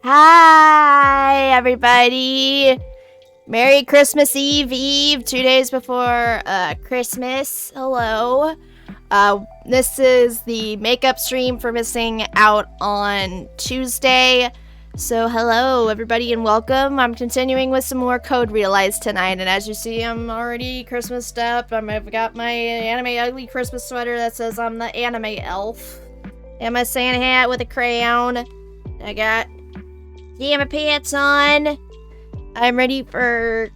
Hi, everybody. Merry Christmas Eve, 2 days before Christmas. Hello. This is the makeup stream for missing out on Tuesday. So hello, everybody, and welcome. I'm continuing with some more Code Realize tonight, and as you see, I'm already Christmased up. I've got my anime ugly Christmas sweater that says I'm the anime elf. And my Santa hat with a crayon. I got my pants on. I'm ready for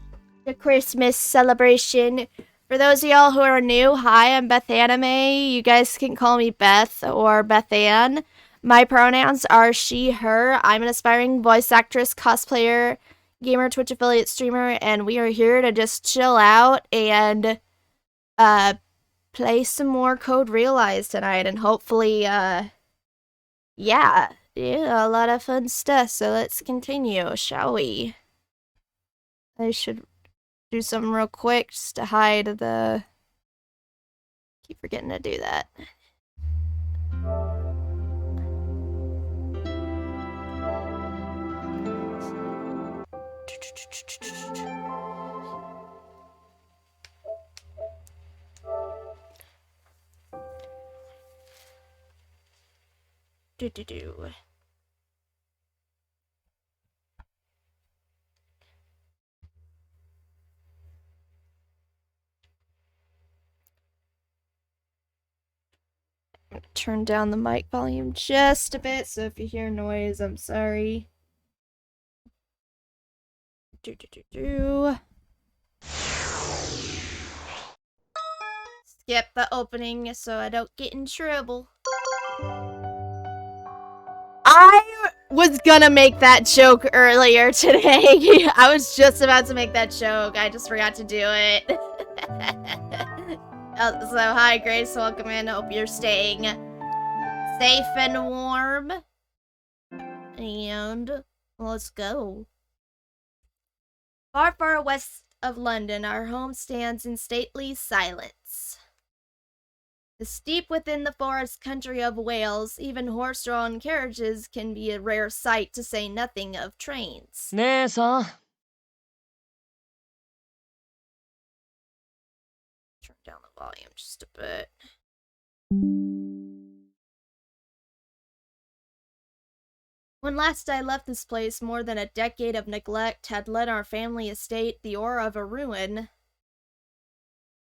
the Christmas celebration. For those of y'all who are new, hi, I'm Beth Anime. You guys can call me Beth or Beth Ann. My pronouns are she, her. I'm an aspiring voice actress, cosplayer, gamer, Twitch affiliate, streamer, and we are here to just chill out and play some more Code Realize tonight, and hopefully, yeah, a lot of fun stuff. So let's continue, shall we? I should do something real quick just to hide the... Keep forgetting to do that. Turn down the mic volume just a bit, so if you hear noise, I'm sorry. Skip the opening so I don't get in trouble. I was gonna make that joke earlier today. I was just about to make that joke. I just forgot to do it. So hi Grace, welcome in. Hope you're staying safe and warm. And let's go. Far, far west of London, our home stands in stately silence. Deep within the forest country of Wales, even horse-drawn carriages can be a rare sight, to say nothing of trains. 姉さん Turn down the volume just a bit. When last I left this place, more than a decade of neglect had led our family estate the aura of a ruin.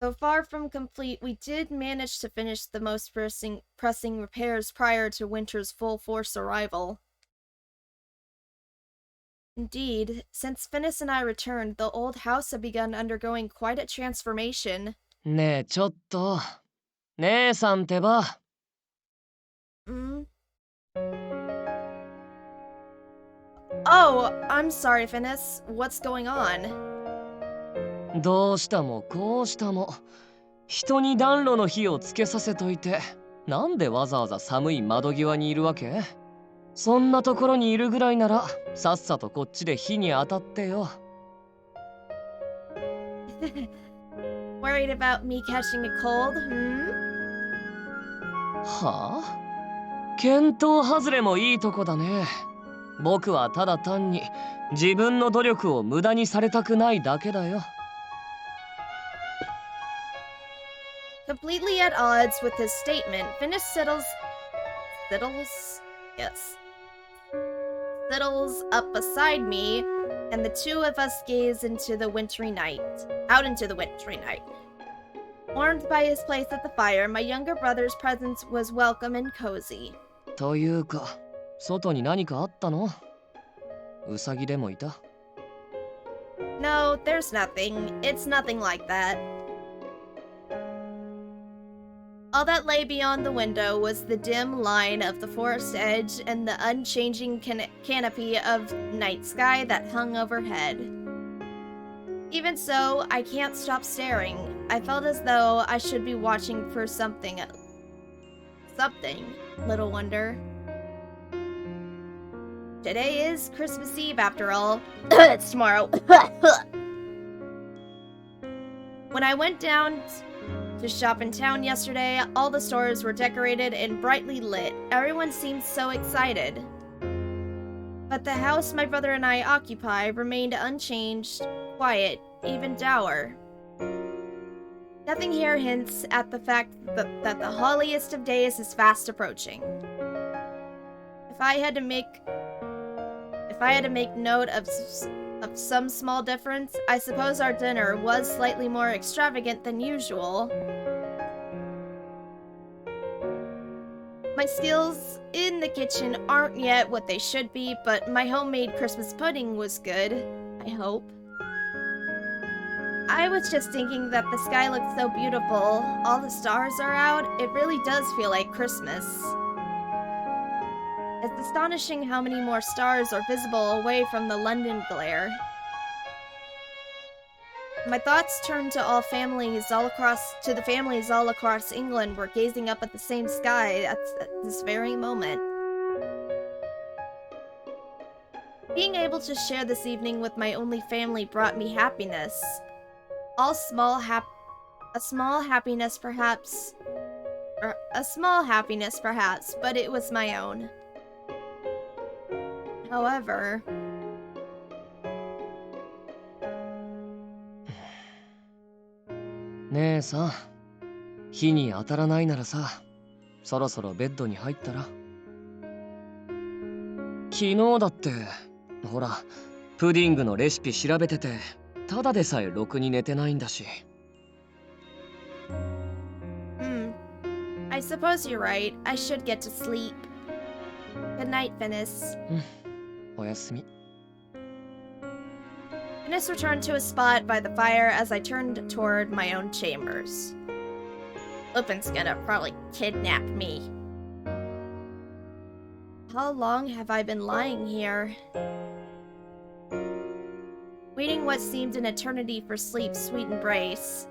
Though far from complete, we did manage to finish the most pressing repairs prior to winter's full force arrival. Indeed, since Finis and I returned, the old house had begun undergoing quite a transformation. ねえちょっと姉さんってば Oh, I'm sorry, Finis. What's going on? どうしたもこうしたも人に暖炉の火をつけさせといてなんでわざわざ寒い窓際にいるわけそんなところにいるぐらいならさっさとこっちで火に当たってよ Worried about me catching a cold, はあ見当外れもいいとこだね僕はただ単に自分の努力を無駄にされたくないだけだよ Completely at odds with his statement, Finis settles up beside me, and the two of us gaze out into the wintry night. Warmed by his place at the fire, my younger brother's presence was welcome and cozy. というか外に何かあったのウサギでもいた No, there's nothing. It's nothing like that. All that lay beyond the window was the dim line of the forest edge and the unchanging canopy of night sky that hung overhead. Even so, I can't stop staring. I felt as though I should be watching for something. Something, little wonder. Today is Christmas Eve, after all. It's tomorrow. When I went down to shop in town yesterday, all the stores were decorated and brightly lit. Everyone seemed so excited. But the house my brother and I occupy remained unchanged, quiet, even dour. Nothing here hints at the fact that the holiest of days is fast approaching. If I had to make note of some small difference, I suppose our dinner was slightly more extravagant than usual. My skills in the kitchen aren't yet what they should be, but my homemade Christmas pudding was good, I hope. I was just thinking that the sky looks so beautiful. All the stars are out. It really does feel like Christmas. It's astonishing how many more stars are visible away from the London glare. My thoughts turned to the families all across England were gazing up at the same sky at this very moment. Being able to share this evening with my only family brought me happiness. A small happiness perhaps, but it was my own. However, 姉さん、火に当たらないならさ、そろそろベッドに入ったら。昨日だって、ほら、プディングのレシピ調べてて、ただでさえろくに寝てないんだし。I suppose you're right. I should get to sleep. Good night, Finis. おやすみ。 Finis returned to a spot by the fire as I turned toward my own chambers. Lupin's gonna probably kidnap me. How long have I been lying here? Waiting what seemed an eternity for sleep's sweet embrace.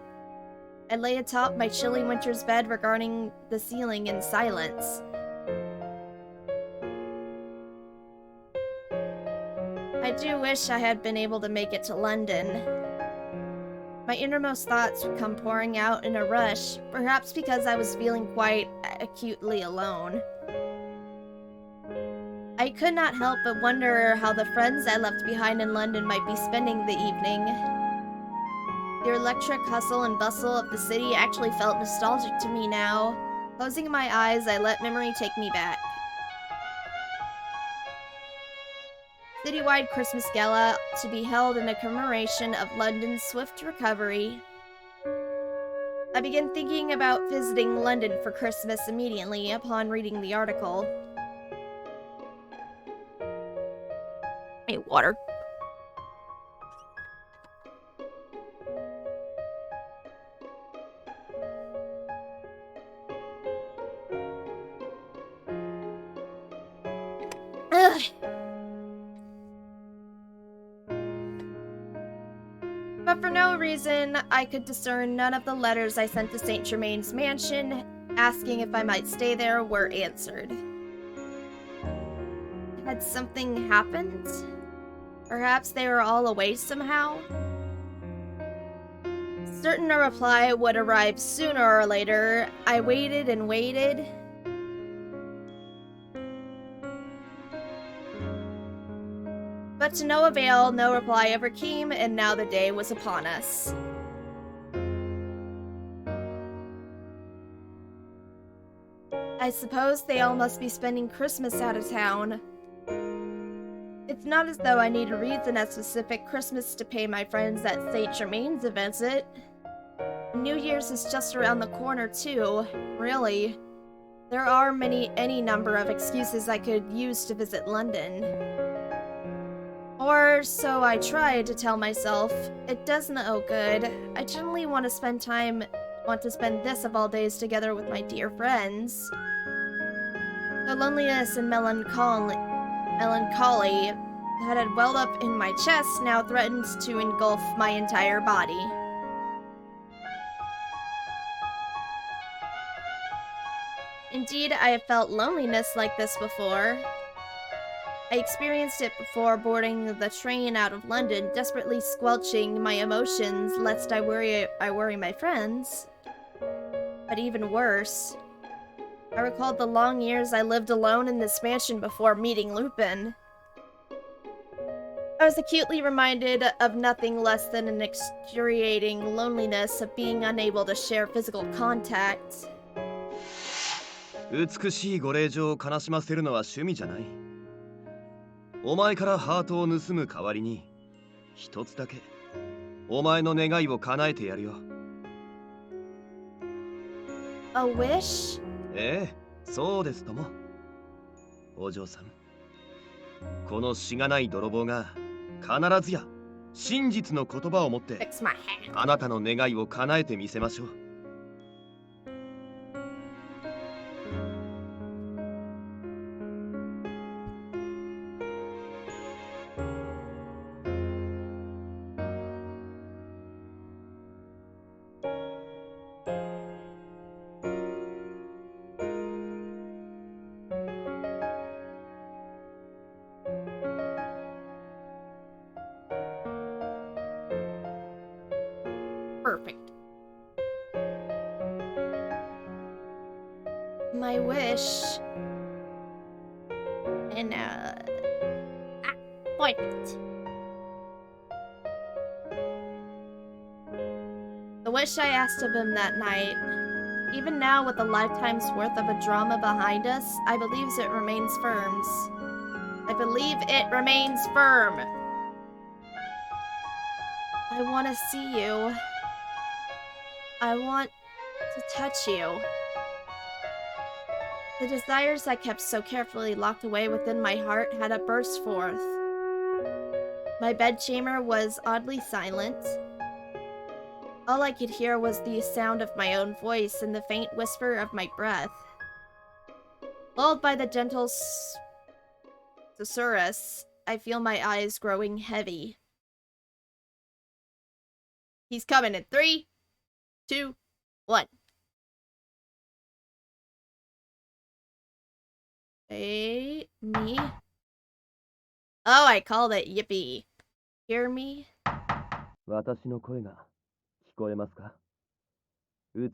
I lay atop my chilly winter's bed regarding the ceiling in silence. I do wish I had been able to make it to London. My innermost thoughts would come pouring out in a rush, perhaps because I was feeling quite acutely alone. I could not help but wonder how the friends I left behind in London might be spending the evening. The electric hustle and bustle of the city actually felt nostalgic to me now. Closing my eyes, I let memory take me back. Citywide Christmas Gala to be held in a commemoration of London's swift recovery. I began thinking about visiting London for Christmas immediately upon reading the article. Hey, water. Ugh. But for no reason, I could discern none of the letters I sent to St. Germain's mansion, asking if I might stay there, were answered. Had something happened? Perhaps they were all away somehow? Certain a reply would arrive sooner or later, I waited and waited. But to no avail, no reply ever came, and now the day was upon us. I suppose they all must be spending Christmas out of town. It's not as though I need a reason at specific Christmas to pay my friends at St. Germain's a visit. New Year's is just around the corner, too. Really. There are any number of excuses I could use to visit London. Or so I tried to tell myself. It does no good. I generally want to spend this of all days together with my dear friends. The loneliness and melancholy that had welled up in my chest now threatened to engulf my entire body. Indeed, I have felt loneliness like this before. I experienced it before boarding the train out of London, desperately squelching my emotions lest I worry my friends. But even worse, I recalled the long years I lived alone in this mansion before meeting Lupin. I was acutely reminded of nothing less than an excruciating loneliness of being unable to share physical contact. 美しいご令嬢を悲しませるのは趣味じゃない。お前からハートを盗む代わりに、一つだけお前の願いを叶えてやるよ。A wish? ええ、そうですとも。お嬢さん、このしがない泥棒が必ずや真実の言葉を持って Fix my hat. あなたの願いを叶えてみせましょう。Perfect. My wish. And, appointment. The wish I asked of him that night. Even now, with a lifetime's worth of a drama behind us, I believe it remains firm. I believe it remains firm. I want to see you. I want to touch you. The desires I kept so carefully locked away within my heart had a burst forth. My bedchamber was oddly silent. All I could hear was the sound of my own voice and the faint whisper of my breath. Lulled by the gentle susurrus, I feel my eyes growing heavy. He's coming in 3, 2, 1. Hey, me. Oh, I called it. Yippee. Hear me? 私の声が聞こえますか？ I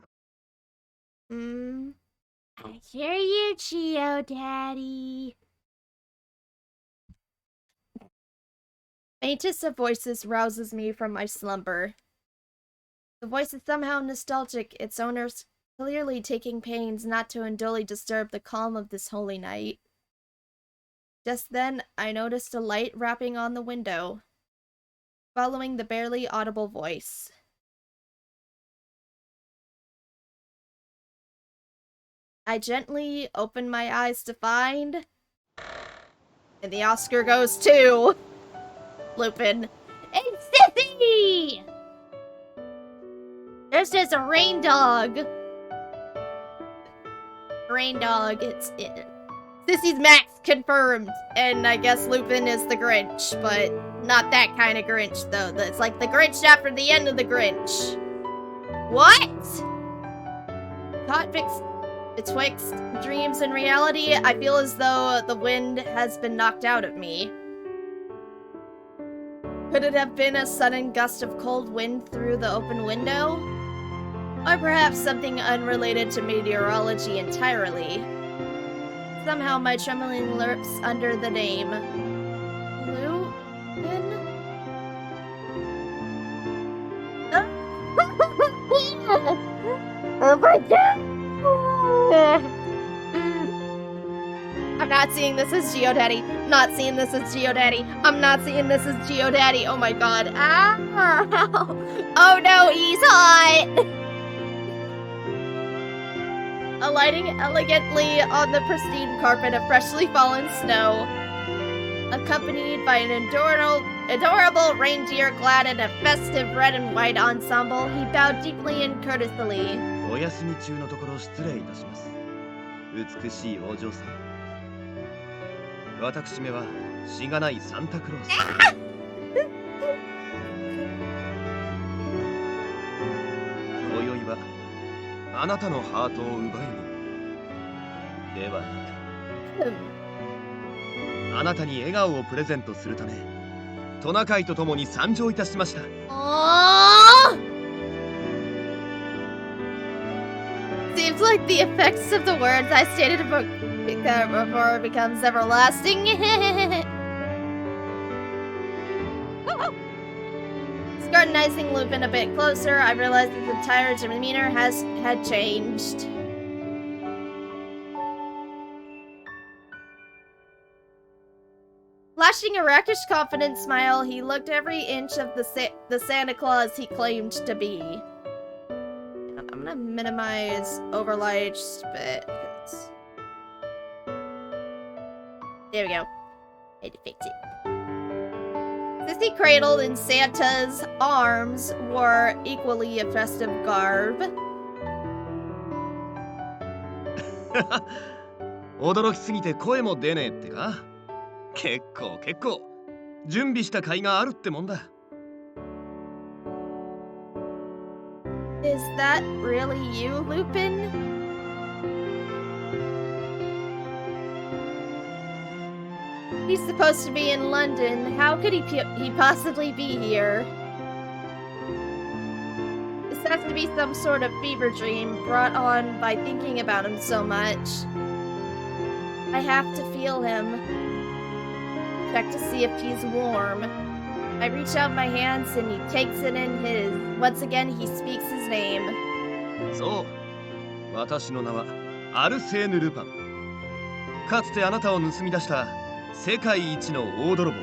hear you, Chio Daddy. Faintest of voices rouses me from my slumber. The voice is somehow nostalgic, its owner's clearly taking pains not to unduly disturb the calm of this holy night. Just then, I noticed a light rapping on the window, following the barely audible voice. I gently opened my eyes to find... And the Oscar goes to... Lupin. It's Sissy! There's just a rain dog. Rain dog, it's it. Sissy's Max confirmed. And I guess Lupin is the Grinch, but not that kind of Grinch, though. It's like the Grinch after the end of the Grinch. What? Caught betwixt dreams and reality, I feel as though the wind has been knocked out of me. Could it have been a sudden gust of cold wind through the open window? Or perhaps something unrelated to meteorology entirely? Somehow my trembling lips under the name... Lupin? Oh my god! I'm not seeing this as Geodaddy. Not seeing this as Geodaddy. I'm not seeing this as Geodaddy. Oh my god. Ow! Oh no, he's hot! Alighting elegantly on the pristine carpet of freshly fallen snow, accompanied by an adorable reindeer clad in a festive red and white ensemble, he bowed deeply and courteously. お休み中のところ失礼いたします。美しいお嬢さん。私めはしがないサンタクロース。今宵はあなたのハートを奪いにではなく、あなたに笑顔をプレゼントするため、トナカイと共に参上いたしました。Seems like the effects of the words I stated before becomes everlasting. Scrutinizing Lupin a bit closer, I realized his entire demeanor had changed. Flashing a rakish confident smile, he looked every inch of the Santa Claus he claimed to be. I'm gonna minimize overlay just a bit. There we go. I had to fix it. Sissy cradled in Santa's arms wore equally a festive garb. 驚きすぎて声も出ねえってか？結構準備した甲斐があるってもんだ。 Is that really you, Lupin? He's supposed to be in London. How could he possibly be here? This has to be some sort of fever dream brought on by thinking about him so much. I have to feel him. Check to see if he's warm. I reach out my hands and he takes it in his. Once again, he speaks his name. そう、私の名はアルセーヌ・ルパン。かつてあなたを盗み出した世界一の大泥棒。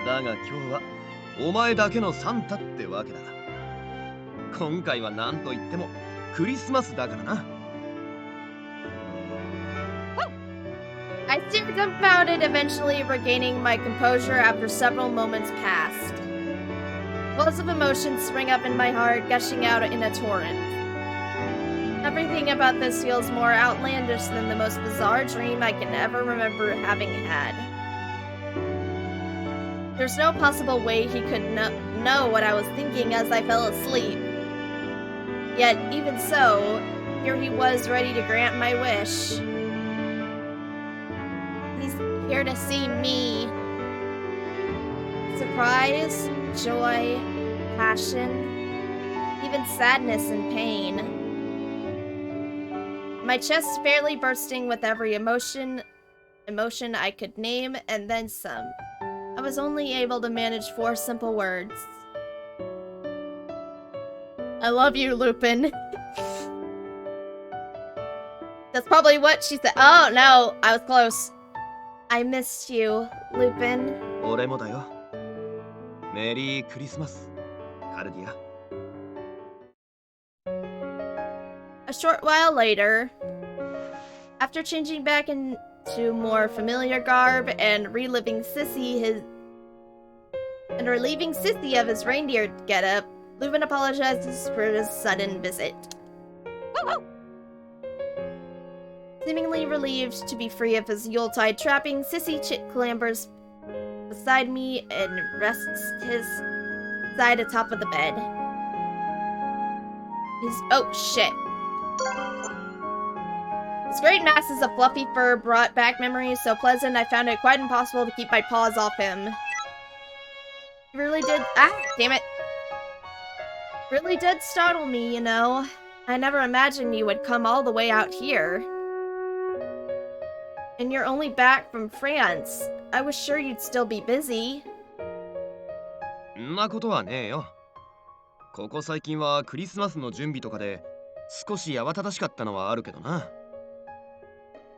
だが今日はお前だけのサンタってわけだ。今回は何と言ってもクリスマスだからな。 I stared dumbfounded, eventually regaining my composure after several moments passed. Wells of emotion spring up in my heart, gushing out in a torrent. Everything about this feels more outlandish than the most bizarre dream I can ever remember having had. There's no possible way he could know what I was thinking as I fell asleep. Yet, even so, here he was ready to grant my wish. He's here to see me. Surprise, joy, passion, even sadness and pain. My chest fairly bursting with every emotion I could name, and then some. I was only able to manage 4 simple words. I love you, Lupin. That's probably what she said. Oh, no, I was close. I missed you, Lupin. 俺もだよ。メリークリスマス、カルディア。 A short while later, after changing back into more familiar garb and relieving Sissy of his reindeer getup, Lupin apologizes for his sudden visit. Seemingly relieved to be free of his Yuletide trapping, Sissy clambers beside me and rests his side atop of the bed. Oh shit. His great masses of fluffy fur brought back memories so pleasant I found it quite impossible to keep my paws off him. He really did— damn it. Really did startle me, you know. I never imagined you would come all the way out here. And you're only back from France. I was sure you'd still be busy. んなことはねえよ。ここ最近はクリスマスの準備とかで少し慌ただしかったのはあるけどな。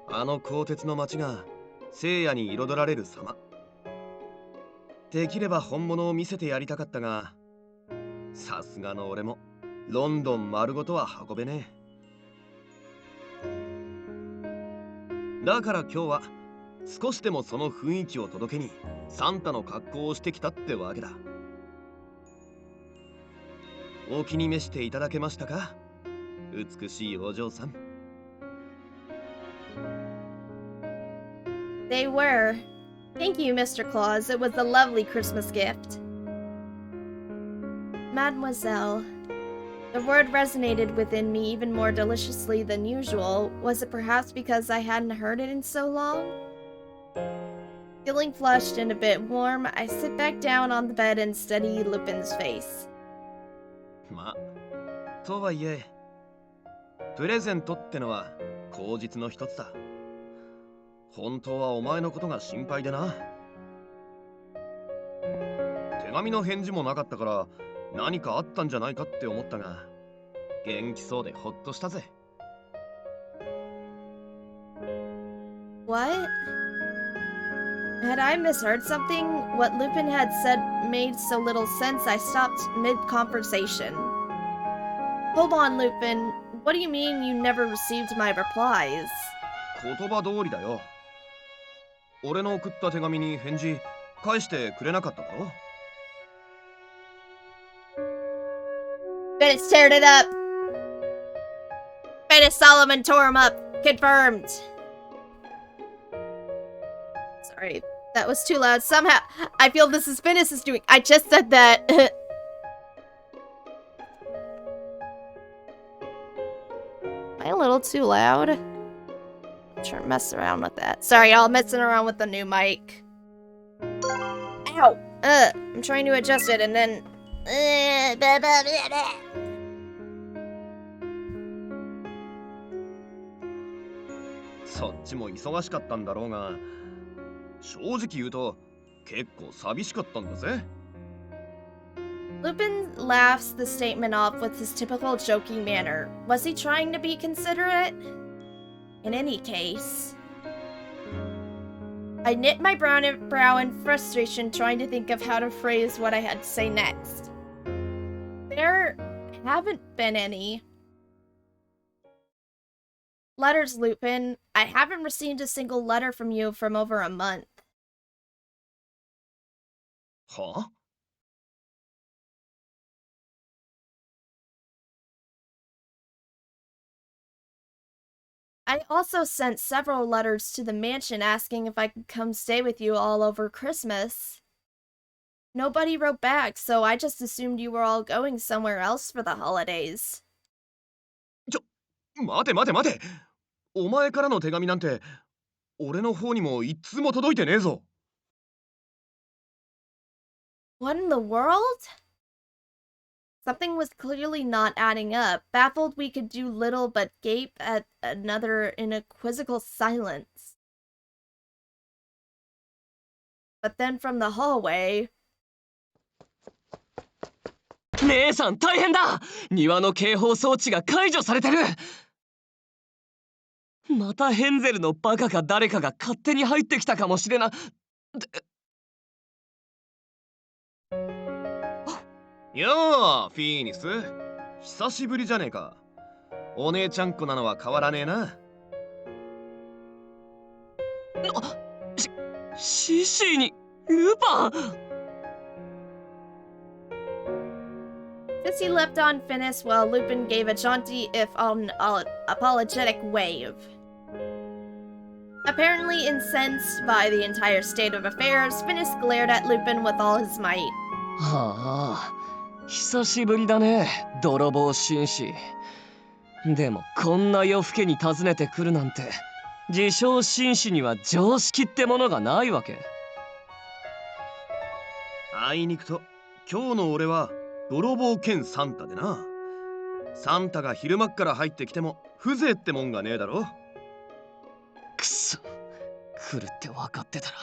あの鋼鉄の街が聖夜に彩られる様。できれば本物を見せてやりたかったが、さすがの俺もロンドン丸ごとは運べねえ。だから今日は少しでもその雰囲気を届けにサンタの格好をしてきたってわけだ。お気に召していただけましたか？美しいお嬢さん。 They were. Thank you, Mr. Claus. It was a lovely Christmas gift. Mademoiselle. The word resonated within me even more deliciously than usual. Was it perhaps because I hadn't heard it in so long? Feeling flushed and a bit warm, I sit back down on the bed and study Lupin's face. まあ、とはいえ、プレゼントってのは口実の一つだ。本当はお前のことが心配でな。紙の返事もなかったから何かあったんじゃないかって思ったが、元気そうでほっとしたぜ。What? Had I misheard something? What Lupin had said made so little sense I stopped mid-conversation. Hold on, Lupin. What do you mean you never received my replies? 言葉通りだよ。俺の送った手紙に返事返してくれなかっただろ。Bennett teared it up. Bennett Solomon tore him up. Confirmed. Sorry, that was too loud. Somehow, I feel this is Venice is doing. I just said that. Am I a little too loud? I'm trying to mess around with that. Sorry, y'all, messing around with the new mic. Ow! I'm trying to adjust it and then. Blah, blah, blah, blah. そっちも忙しかったんだろうが、正直言うと結構寂しかったんだぜ。Lupin laughs the statement off with his typical joking manner. Was he trying to be considerate? In any case... I knit my brow in frustration, trying to think of how to phrase what I had to say next. There haven't been any. Letters, Lupin. I haven't received a single letter from you from over a month. はあ? I also sent several letters to the mansion asking if I could come stay with you all over Christmas. Nobody wrote back, so I just assumed you were all going somewhere else for the holidays. 待て待て待て。お前からの手紙なんて俺の方にも一通も届いてねえぞ。What in the world? Something was clearly not adding up. Baffled, we could do little but gape at another in a quizzical silence. But then from the hallway... 姉さん大変だ。庭の警報装置が解除されてる。またヘンゼルのバカか誰かが勝手に入ってきたかもしれな。やあ、フィーニス。久しぶりじゃねえか。お姉ちゃん子なのは変わらねえな。シシにルパン。Fissy leapt on Finis while Lupin gave a jaunty, if apologetic wave. Apparently incensed by the entire state of affairs, Finis glared at Lupin with all his might. はあ、久しぶりだね、泥棒紳士。でもこんな夜更けに訪ねてくるなんて、自称紳士には常識ってものがないわけ。あいにくと、今日の俺は泥棒兼サンタでな。サンタが昼間っから入ってきても風情ってもんがねえだろ。くそ、来るって分かってたら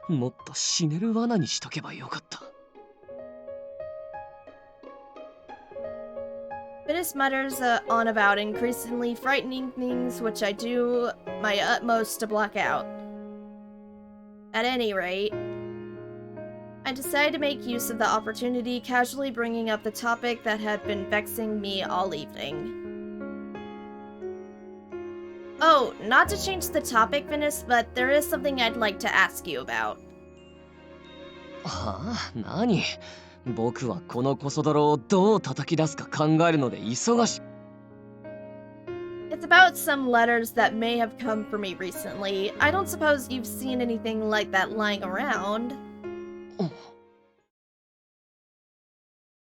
もっと死ねる罠にしとけばよかった。Finis mutters on about increasingly frightening things which I do my utmost to block out. At any rate, I decided to make use of the opportunity, casually bringing up the topic that had been vexing me all evening. Oh, not to change the topic, Finis, but there is something I'd like to ask you about. はあ、何？僕はこのコソ泥をどう叩き出すか考えるので忙しい。It's about some letters that may have come for me recently. I don't suppose you've seen anything like that lying around.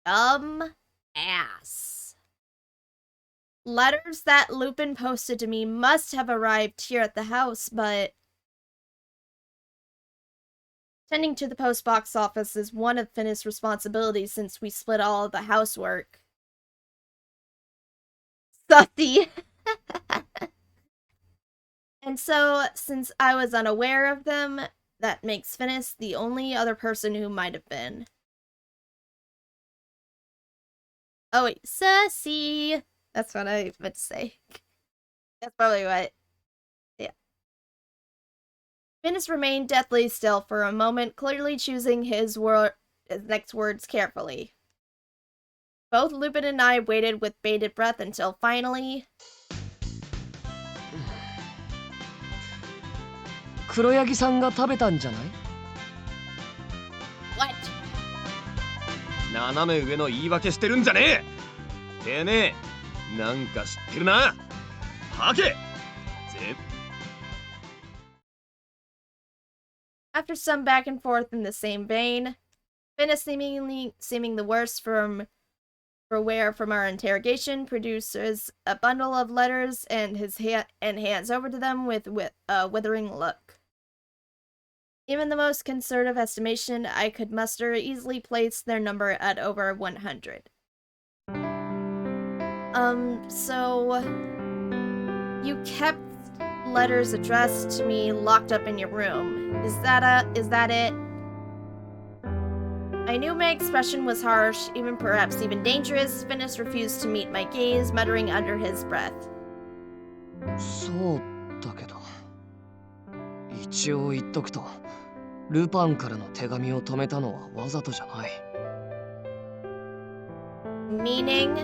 Ass. Letters that Lupin posted to me must have arrived here at the house, but... Tending to the post box office is one of Finis' responsibilities since we split all of the housework. Sussy! And so, since I was unaware of them, that makes Finis the only other person who might have been. Oh wait, Cersei. That's what I meant to say. That's probably what. Yeah. Finis remained deathly still for a moment, clearly choosing his next words carefully. Both Lupin and I waited with bated breath until finally. 黒柳さんが食べたんじゃない？ What? 斜め上の言い訳してるんじゃねえ。てめえ、なんか知ってるな。吐け。After some back and forth in the same vein, Finis seeming the worse from our interrogation, produces a bundle of letters and hands over to them with a withering look. Even the most conservative estimation I could muster easily placed their number at over 100. So you kept letters addressed to me locked up in your room. Is that it? I knew my expression was harsh, perhaps even dangerous. Finis refused to meet my gaze, muttering under his breath. そうだけど、一応言っとくと、ルパンからの手紙を止めたのはわざとじゃない。Meaning?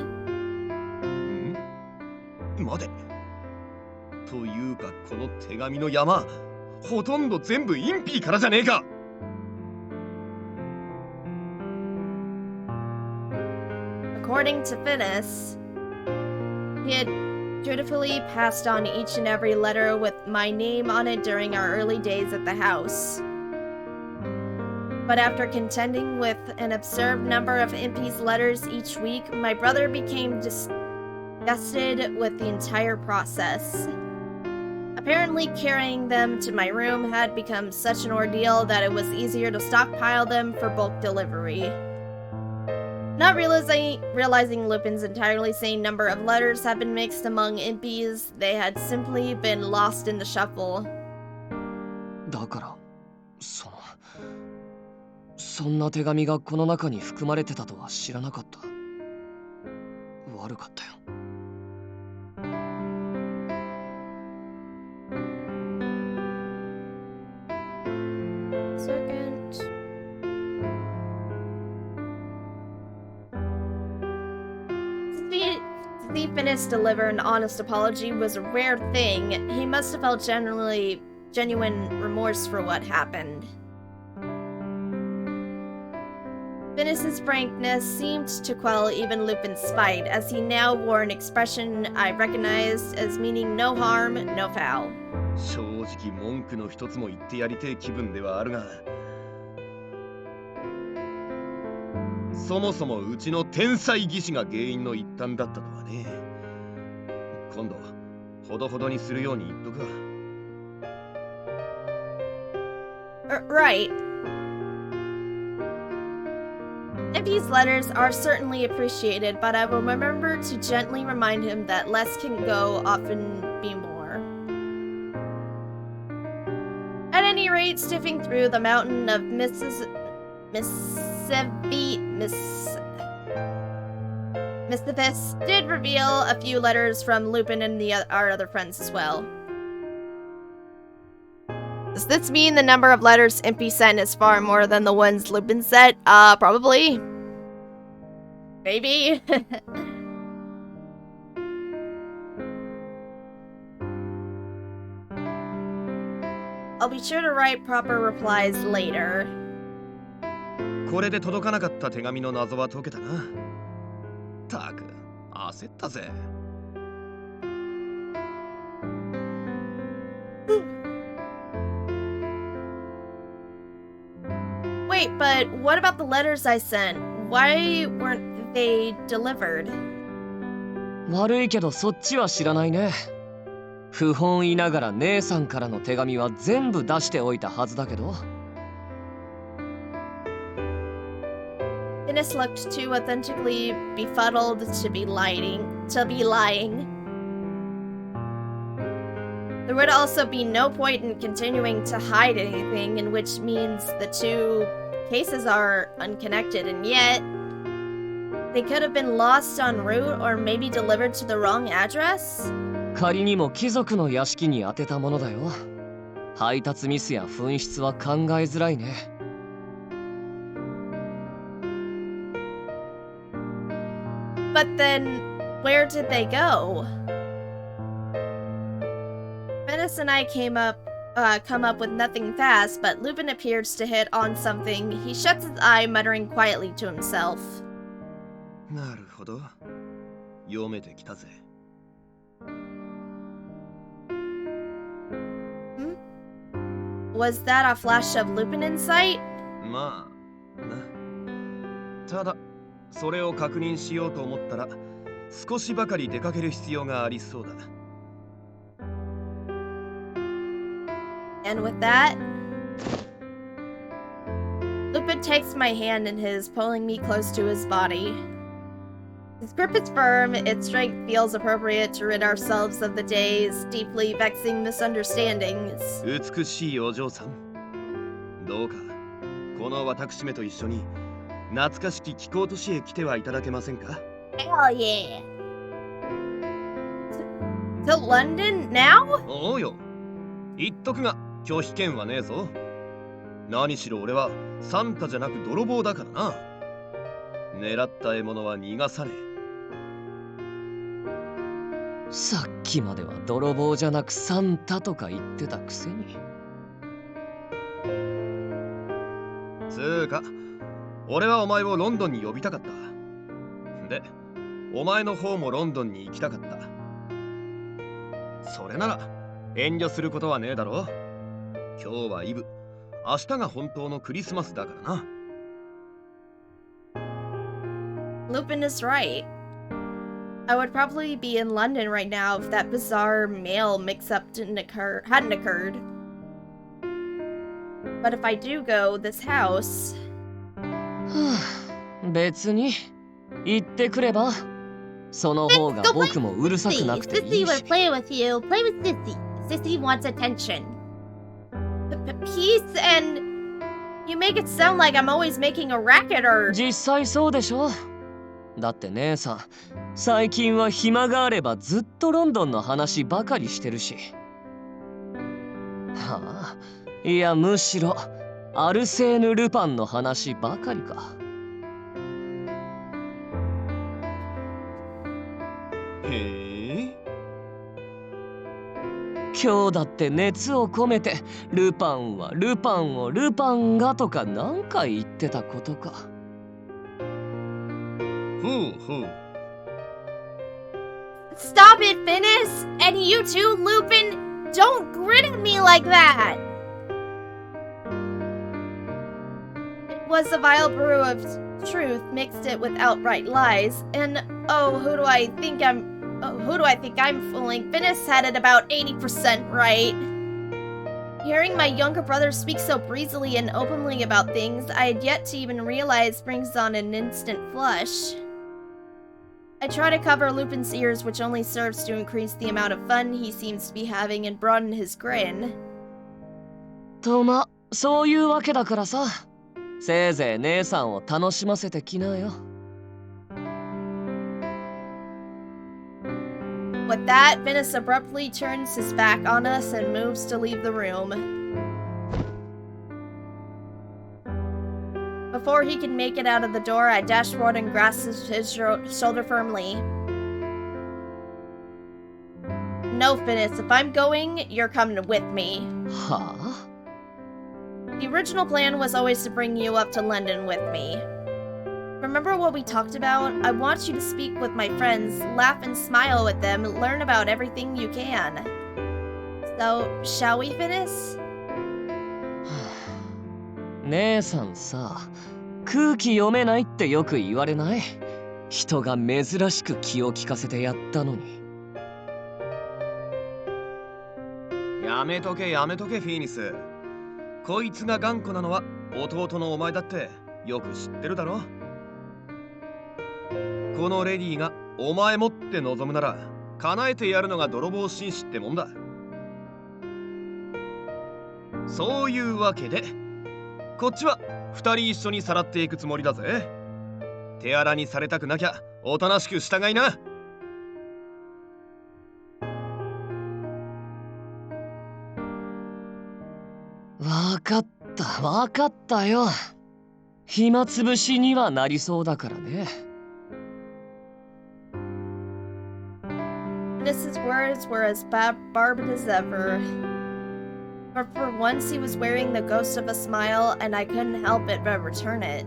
待て。というかこの手紙の山、ほとんど全部インピーからじゃねえか。According to Finis, he had dutifully passed on each and every letter with my name on it during our early days at the house. But after contending with an absurd number of Impy's letters each week, my brother became disgusted with the entire process. Apparently, carrying them to my room had become such an ordeal that it was easier to stockpile them for bulk delivery. Not realizing Lupin's entirely sane number of letters had been mixed among Impy's, they had simply been lost in the shuffle. だから、そんな手紙がこの中に含まれてたとは知らなかった。悪かったよ。Finis deliver an honest apology was a rare thing. He must have felt genuine remorse for what happened. Finis's frankness seemed to quell even Lupin's spite, as he now wore an expression I recognized as meaning no harm, no foul. 正直文句の一つも言ってやりてえ気分ではあるが、そもそもうちの天才技師が原因の一端だったとはね。今度ほどほどにするように言っとくわ。Right. Impy's letters are certainly appreciated, but I will remember to gently remind him that less can go often be more. At any rate, sifting through the mountain of mischievous did reveal a few letters from Lupin and our other friends as well. Does this mean the number of letters Impy sent is far more than the ones Lupin sent? Probably. Maybe. I'll be sure to write proper replies later. これで届かなかった手紙の謎は解けたな。たく、焦ったぜ。Wait, but what about the letters I sent? Why weren't they delivered? 悪いけどそっちは知らないね。不本意ながら姉さんからの手紙は全部出しておいたはずだけど。Finis looked too authentically befuddled to be lying. There would also be no point in continuing to hide anything, in which means the two cases are unconnected, and yet They could have been lost en route or maybe delivered to the wrong address? 仮にも貴族の屋敷に当てたものだよ。配達ミスや紛失は考えづらいね。But then, where did they go? Venice and I come up with nothing fast, but Lupin appears to hit on something. He shuts his eye, muttering quietly to himself. なるほど。読めてきたぜ。Was that a flash of Lupin in sight? まあ、な。ただ、それを確認しようと思ったら、少しばかり出かける必要がありそうだ。And with that, Lupin takes my hand in his, pulling me close to his body. His grip is firm, its strength feels appropriate to rid ourselves of the day's deeply vexing misunderstandings. 美しいお嬢さん。どうか、この私めと一緒に懐かしき気候都市へ来てはいただけませんか？ Hell yeah! To London now? おうよ。言っとくが拒否権はねえぞ。何しろ俺はサンタじゃなく泥棒だからな。狙った獲物は逃がさねえ。さっきまでは泥棒じゃなくサンタとか言ってたくせに。つうか、俺はお前をロンドンに呼びたかった。で、お前の方もロンドンに行きたかった。それなら遠慮することはねえだろ。今日はイブ、明日が本当のクリスマスだからな。Lupin is right. I would probably be in London right now if that bizarre mail mix-up hadn't occurred. But if I do go, this house... 別に行ってくれば。その方が僕もうるさくなくていいし。 Sissy would play with you. Play with Sissy. Sissy wants attention. Peace and... You make it sound like I'm always making a racket or... 実際そうでしょ。だって姉さん、最近は暇があればずっとロンドンの話ばかりしてるし。はあ、いやむしろアルセーヌ・ルパンの話ばかりか。へえ。今日だって熱を込めてルパンはルパンをルパンがとか何回言ってたことか。Stop it, Finis! And you too, Lupin! Don't grin at me like that! It was a vile brew of truth, mixed it with outright lies, and who do I think I'm fooling? Finis had it about 80% right. Hearing my younger brother speak so breezily and openly about things I had yet to even realize brings on an instant flush. I try to cover Lupin's ears, which only serves to increase the amount of fun he seems to be having and broaden his grin. とま、そういうわけだからさ。せいぜい姉さんを楽しませてきなよ。With that, Finis abruptly turns his back on us and moves to leave the room. Before he can make it out of the door, I dash forward and grasp his shoulder firmly. No, Finis, if I'm going, you're coming with me. Huh? The original plan was always to bring you up to London with me. Remember what we talked about? I want you to speak with my friends, laugh and smile with them, learn about everything you can. So, shall we, Finis? 姉さんさ、空気読めないってよく言われない？人が珍しく気を利かせてやったのに。やめとけやめとけフィーニス。こいつが頑固なのは弟のお前だってよく知ってるだろ。このレディーがお前もって望むなら叶えてやるのが泥棒紳士ってもんだ。そういうわけでこっちは2人一緒にさらっていくつもりだぜ。手荒にされたくなきゃおとなしく従いな。わかったよ。暇つぶしにはなりそうだからね。Mrs. words were as barbed as ever. But for once he was wearing the ghost of a smile, and I couldn't help it but return it.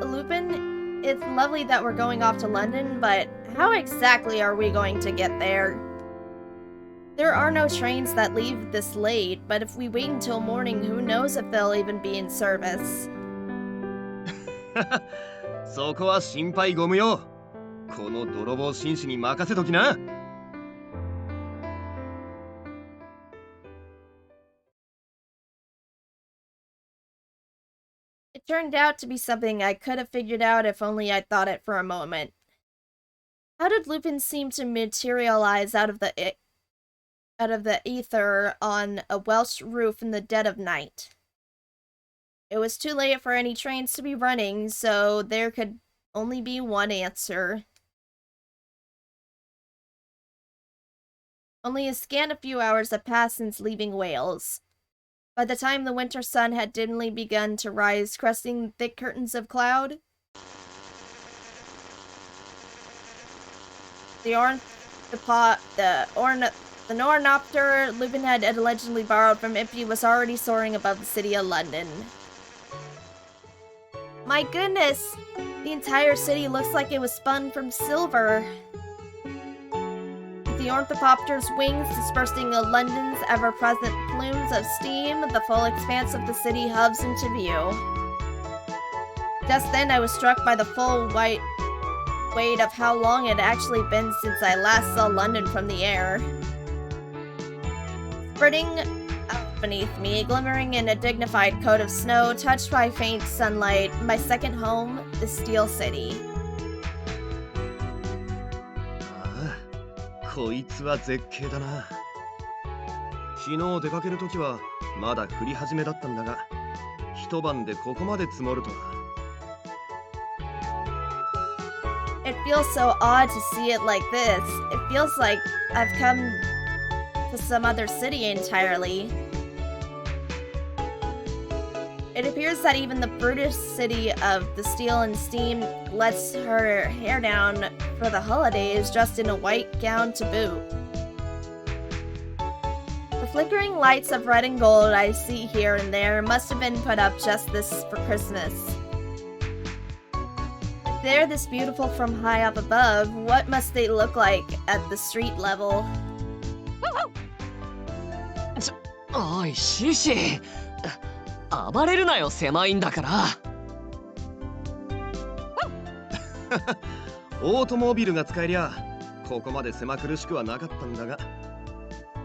Lupin, it's lovely that we're going off to London, but how exactly are we going to get there? There are no trains that leave this late, but if we wait until morning, who knows if they'll even be in service. そこは心配ご無用。この泥棒紳士に任せときな。It turned out to be something I could have figured out if only I'd thought it for a moment. How did Lupin seem to materialize out of the ether on a Welsh roof in the dead of night? It was too late for any trains to be running, so there could only be one answer. Only a scant a few hours had passed since leaving Wales. By the time the winter sun had dimly begun to rise, cresting thick curtains of cloud, the ornithopter Lupin had allegedly borrowed from Impy was already soaring above the city of London. My goodness! The entire city looks like it was spun from silver. With the ornithopter's wings dispersing London's ever-present plumes of steam, the full expanse of the city hubs into view. Just then I was struck by the full weight of how long it had actually been since I last saw London from the air. Spreading out beneath me, glimmering in a dignified coat of snow, touched by faint sunlight, my second home, the Steel City. こいつは絶景だな。昨日出かけるときはまだ降り始めだったんだが、一晩でここまで積もるとは。It feels so odd to see it like this. It feels like I've come to some other city entirely. It appears that even the brutish city of the steel and steam lets her hair down for the holidays, dressed in a white gown to boot. The flickering lights of red and gold I see here and there must have been put up just this for Christmas. If they're this beautiful from high up above, what must they look like at the street level? おいシシ、暴れるなよ、狭いんだから。オートモービルが使えりゃここまで狭苦しくはなかったんだが、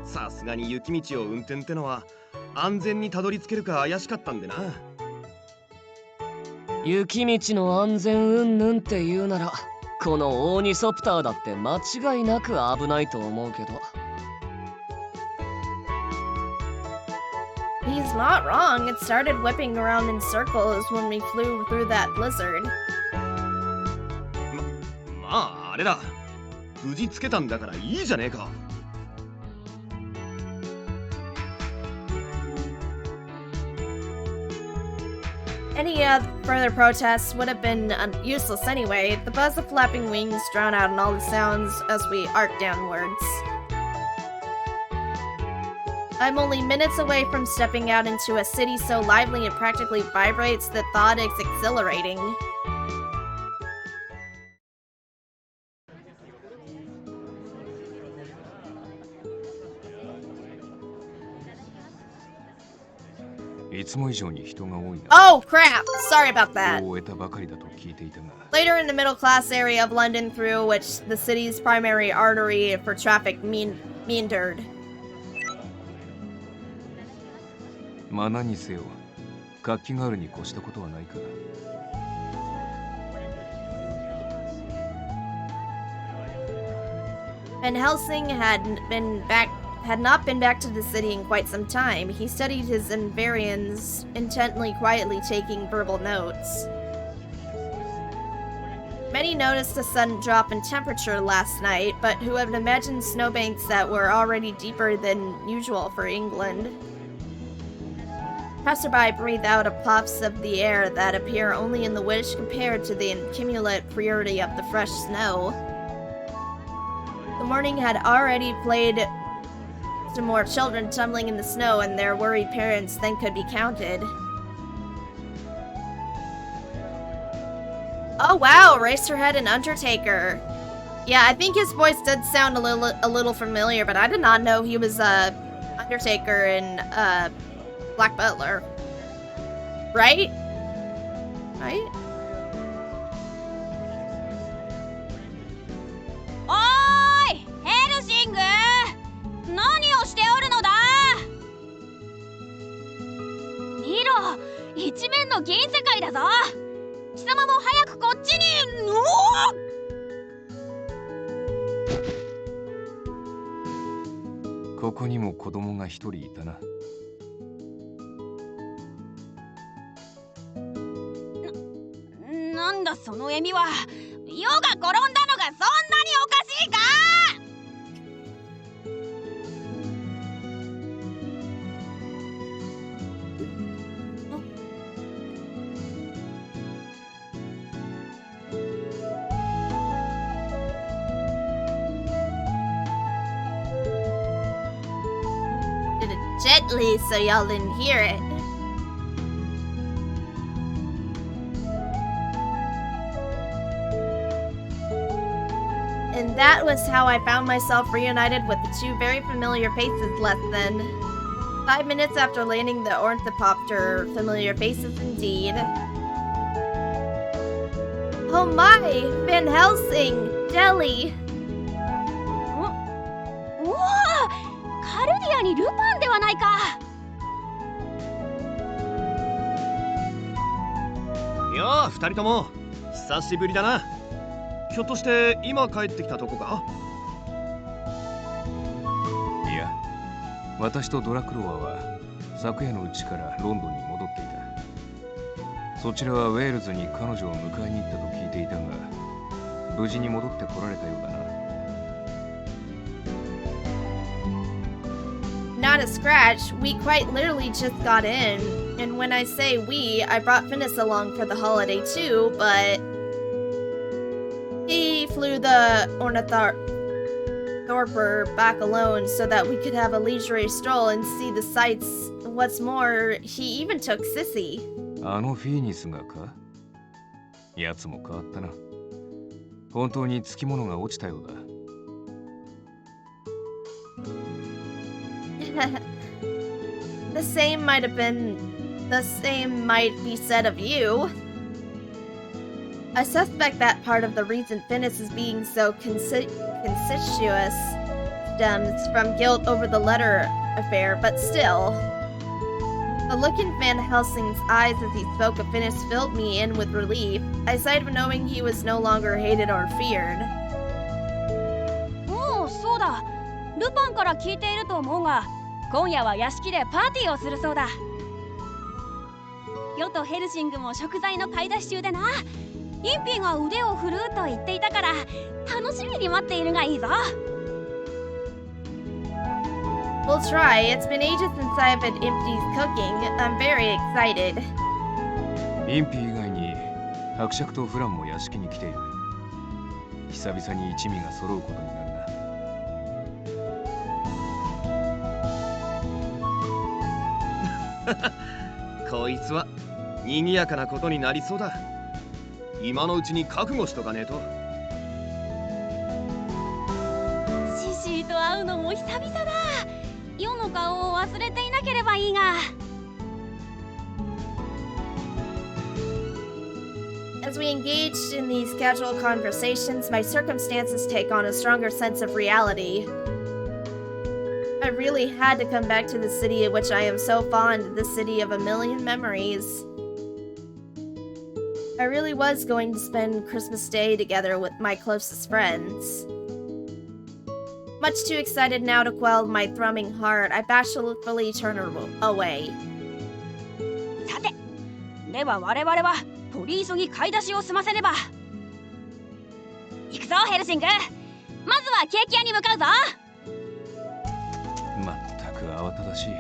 さすがに雪道を運転ってのは安全にたどり着けるか怪しかったんでな。雪道の安全云々って言うなら、このオーニソプターだって間違いなく危ないと思うけど。He's not wrong. It started whipping around in circles when we flew through that blizzard. まああれだ。無事つけたんだからいいじゃねえか。Any further protests would have been useless anyway. The buzz of flapping wings drowned out all the sounds as we arced downwards. I'm only minutes away from stepping out into a city so lively it practically vibrates. The thought is exhilarating. Oh crap! Sorry about that. Later in the middle class area of London through which the city's primary artery for traffic meandered. まあ何にせよ活気があるに越したことはないから。Van Helsing had not been back to the city in quite some time. He studied his invariants intently, quietly taking verbal notes. Many noticed a sudden drop in temperature last night, but who had imagined snowbanks that were already deeper than usual for England. Passerby breathe out puffs of the air that appear only in the wish compared to the accumulated purity of the fresh snow. The morning had already played to more children tumbling in the snow and their worried parents than could be counted. Oh wow, Racerhead and Undertaker. Yeah, I think his voice did sound a little familiar, but I did not know he was Undertaker and Black Butler. Right? Right? おーいヘルシング何をしておるのだ見ろ一面の銀世界だぞ貴様も早くこっちにここにも子供が一人いたな。なんだその笑みは世が転んだのがそんなにおかしいかDid it gently so y'all didn't hear it. And that was how I found myself reunited with the two very familiar faces less than 5 minutes after landing the ornithopter. Familiar faces indeed. Oh my! Van Helsing! Jelly! おおカルディアにルパンではないかいやあ、二人とも久しぶりだな。ひょっとして今帰ってきたとこか？いや、私とドラクロワは昨夜のうちからロンドンに戻っていた。そちらはウェールズに彼女を迎えに行ったと聞いていたが、無事に戻ってこられたようだな。Not a scratch. We quite literally just got in. And when I say we, I brought Finis along for the holiday too, but he flew the ornithopter back alone so that we could have a leisurely stroll and see the sights. What's more, he even took Sissy. あのフィーニスがか？やつも変わったな。本当につきものが落ちたようだ。The same might be said of you. I suspect that part of the reason Finis is being so conspicuous stems from guilt over the letter affair, but still. The look in Van Helsing's eyes as he spoke of Finis filled me in with relief. I sighed of knowing he was no longer hated or feared. おおそうだルパンから聞いていると思うが今夜は屋敷でパーティーをするそうだヨとヘルシングも食材の買い出し中でなインピが腕を振るうと言っていたから楽しみに待っているがいいぞ We'll try. It's been ages since I've had Impy's cooking. I'm very excited. インピ以外に伯爵とフランも屋敷に来ている。久々に一味が揃うことになるな。こいつは賑やかなことになりそうだ。今のうちに覚悟しとかねえと。シシーと会うのも久々だ世の顔を忘れていなければいいが As we engaged in these casual conversations, my circumstances take on a stronger sense of reality. I really had to come back to the city of which I am so fond, the city of a million memories. I really was going to spend Christmas Day together with my closest friends. Much too excited now to quell my thrumming heart, I bashfully turned away. さてでは我々は取り急ぎ買い出しを済ませねばそうヘルシング。まずはケーキ屋に向かうぞ。まったく慌ただしい。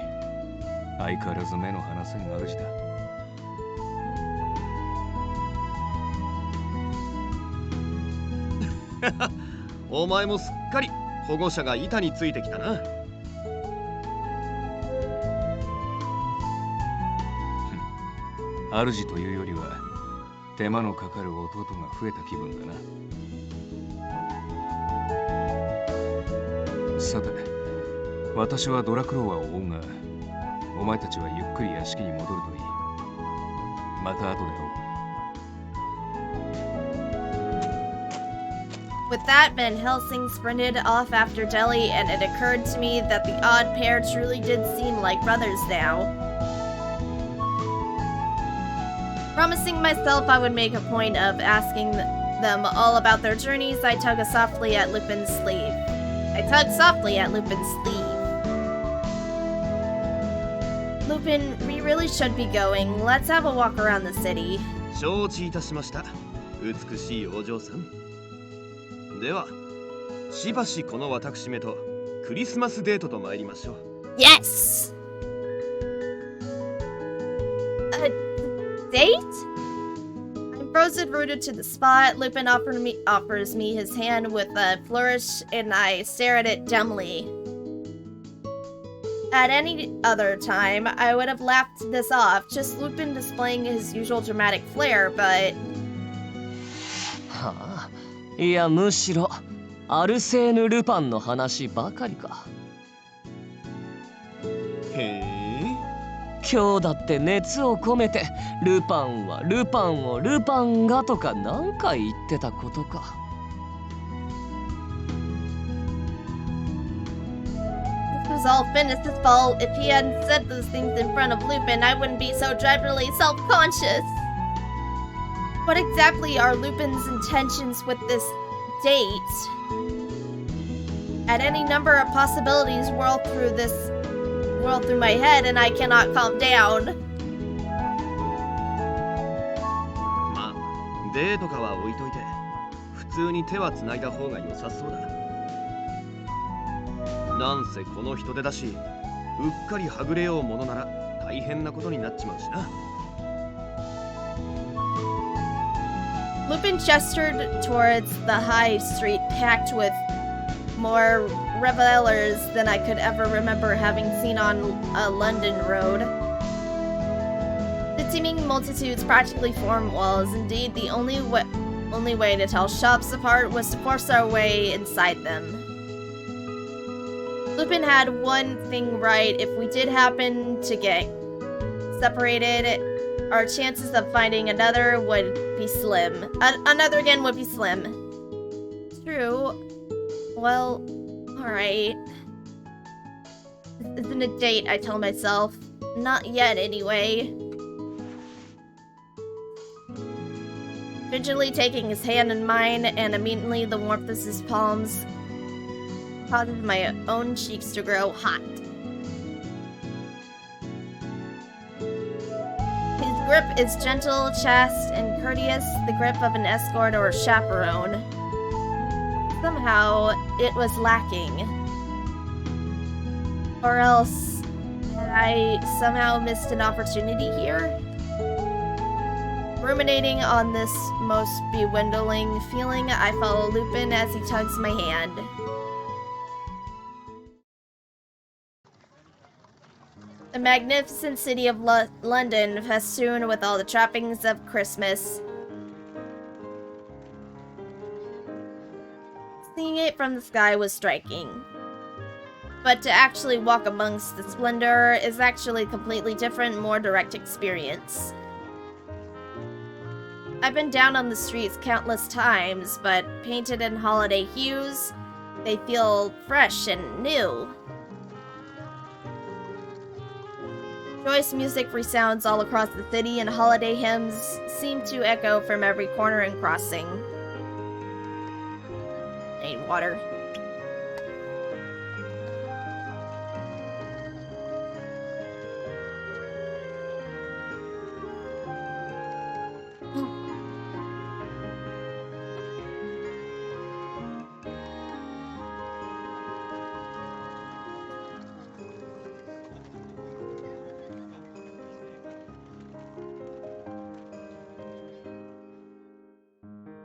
相変わらず目の離せん主だ。お前もすっかり保護者が板についてきたな。主というよりは手間のかかる弟が増えた気分だな。さて、私はドラクロワを追うが、お前たちはゆっくり屋敷に戻るといい。また後で追う。With that, Van Helsing sprinted off after Deli, and it occurred to me that the odd pair truly did seem like brothers now. Promising myself I would make a point of asking them all about their journeys, I tugged softly at Lupin's sleeve. Lupin, we really should be going. Let's have a walk around the city. 承知いたしました。美しいお嬢さん。では、しばしこの私めとクリスマスデートと参りましょう。Yes! A date? I'm frozen rooted to the spot. Lupin offers me his hand with a flourish, and I stare at it dumbly. At any other time, I would have laughed this off, just Lupin displaying his usual dramatic flair, but... はあ、いやむしろアルセーヌ・ルパンの話ばかりか。へえ。今日だって熱を込めてルパンはルパンをルパンがとか何回言ってたことか。This was all Finis' fault. If he hadn't said those things in front of Lupin, I wouldn't be so dreadfully self-conscious. What exactly are Lupin's intentions with this date? At any number of possibilities whirl through my head, and I cannot calm down. まあ、デートかは置いといて、普通に手は繋いだ方が良さそうだ。なんせこの人手だし、うっかりはぐれようものなら大変なことになっちまうしな。Lupin gestured towards the high street packed with more revelers than I could ever remember having seen on a London road. The teeming multitudes practically formed walls. Indeed, the only way to tell shops apart was to force our way inside them. Lupin had one thing right. If we did happen to get separated, our chances of finding another would be slim. Another again would be slim. True. Well, alright. This isn't a date, I tell myself. Not yet, anyway. Gingerly taking his hand in mine, and immediately the warmth of his palms causes my own cheeks to grow hot. His grip is gentle, chaste, and courteous, the grip of an escort or a chaperone. Somehow, it was lacking. Or else, had I somehow missed an opportunity here? Ruminating on this most bewildering feeling, I follow Lupin as he tugs my hand. The magnificent city of London, festooned with all the trappings of Christmas. Seeing it from the sky was striking. But to actually walk amongst the splendor is actually a completely different, more direct experience. I've been down on the streets countless times, but painted in holiday hues, they feel fresh and new. Joyous music resounds all across the city, and holiday hymns seem to echo from every corner and crossing. I need water.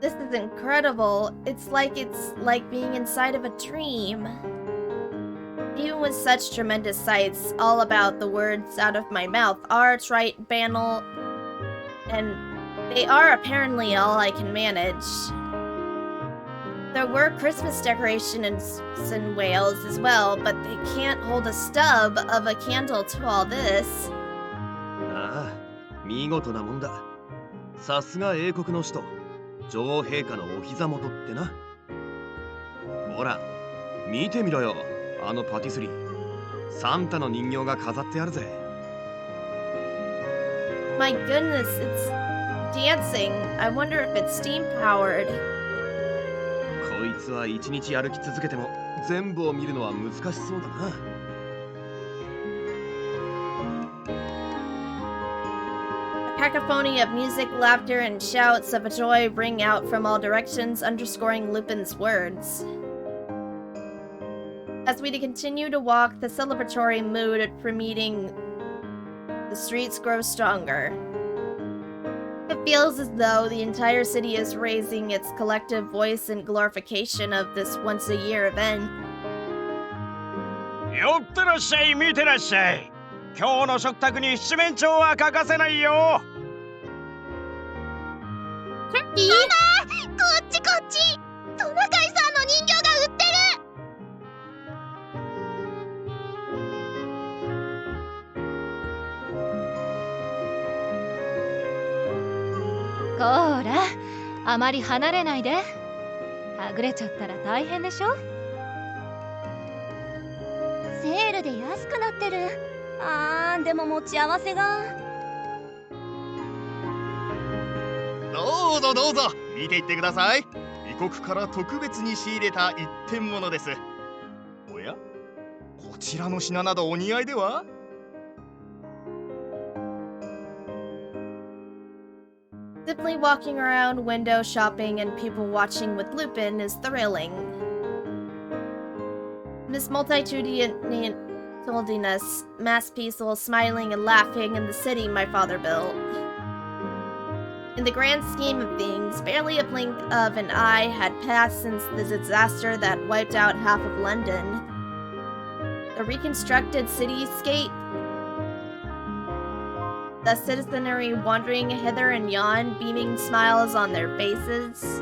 This is incredible. It's like being inside of a dream. Even with such tremendous sights, all about the words out of my mouth are trite, banal, and they are apparently all I can manage. There were Christmas decorations in Wales as well, but they can't hold a stub of a candle to all this. ああ、見事なもんだ。さすが英国の首都、女王陛下のお膝元ってな。ほら、見てみろよ、あのパティスリー。サンタの人形が飾ってあるぜ。My goodness, it's dancing. I wonder if it's steam powered. こいつは一日歩き続けても全部を見るのは難しそうだな。A cacophony of music, laughter, and shouts of joy ring out from all directions, underscoring Lupin's words. As we continue to walk, the celebratory mood permeating the streets grows stronger. It feels as though the entire city is raising its collective voice in glorification of this once-a-year event. 寄ってらっしゃい、見てらっしゃい。今日の食卓に七面鳥は欠かせないよ。Turkey! こっちこっち、トナカイさんの人形が売ってる。こーら、あまり離れないで。はぐれちゃったら大変でしょ。セールで安くなってる。でも持ち合わせが。どうぞどうぞ、見ていってください。異国から特別に仕入れた一点物です。おや、こちらの品などお似合いでは？ Simply walking around window shopping and people watching with Lupin is thrilling. This multitudinous masterpiece while smiling and laughing in the city my father built. In the grand scheme of things, barely a blink of an eye had passed since the disaster that wiped out half of London. The reconstructed cityscape, the citizenry wandering hither and yon, beaming smiles on their faces.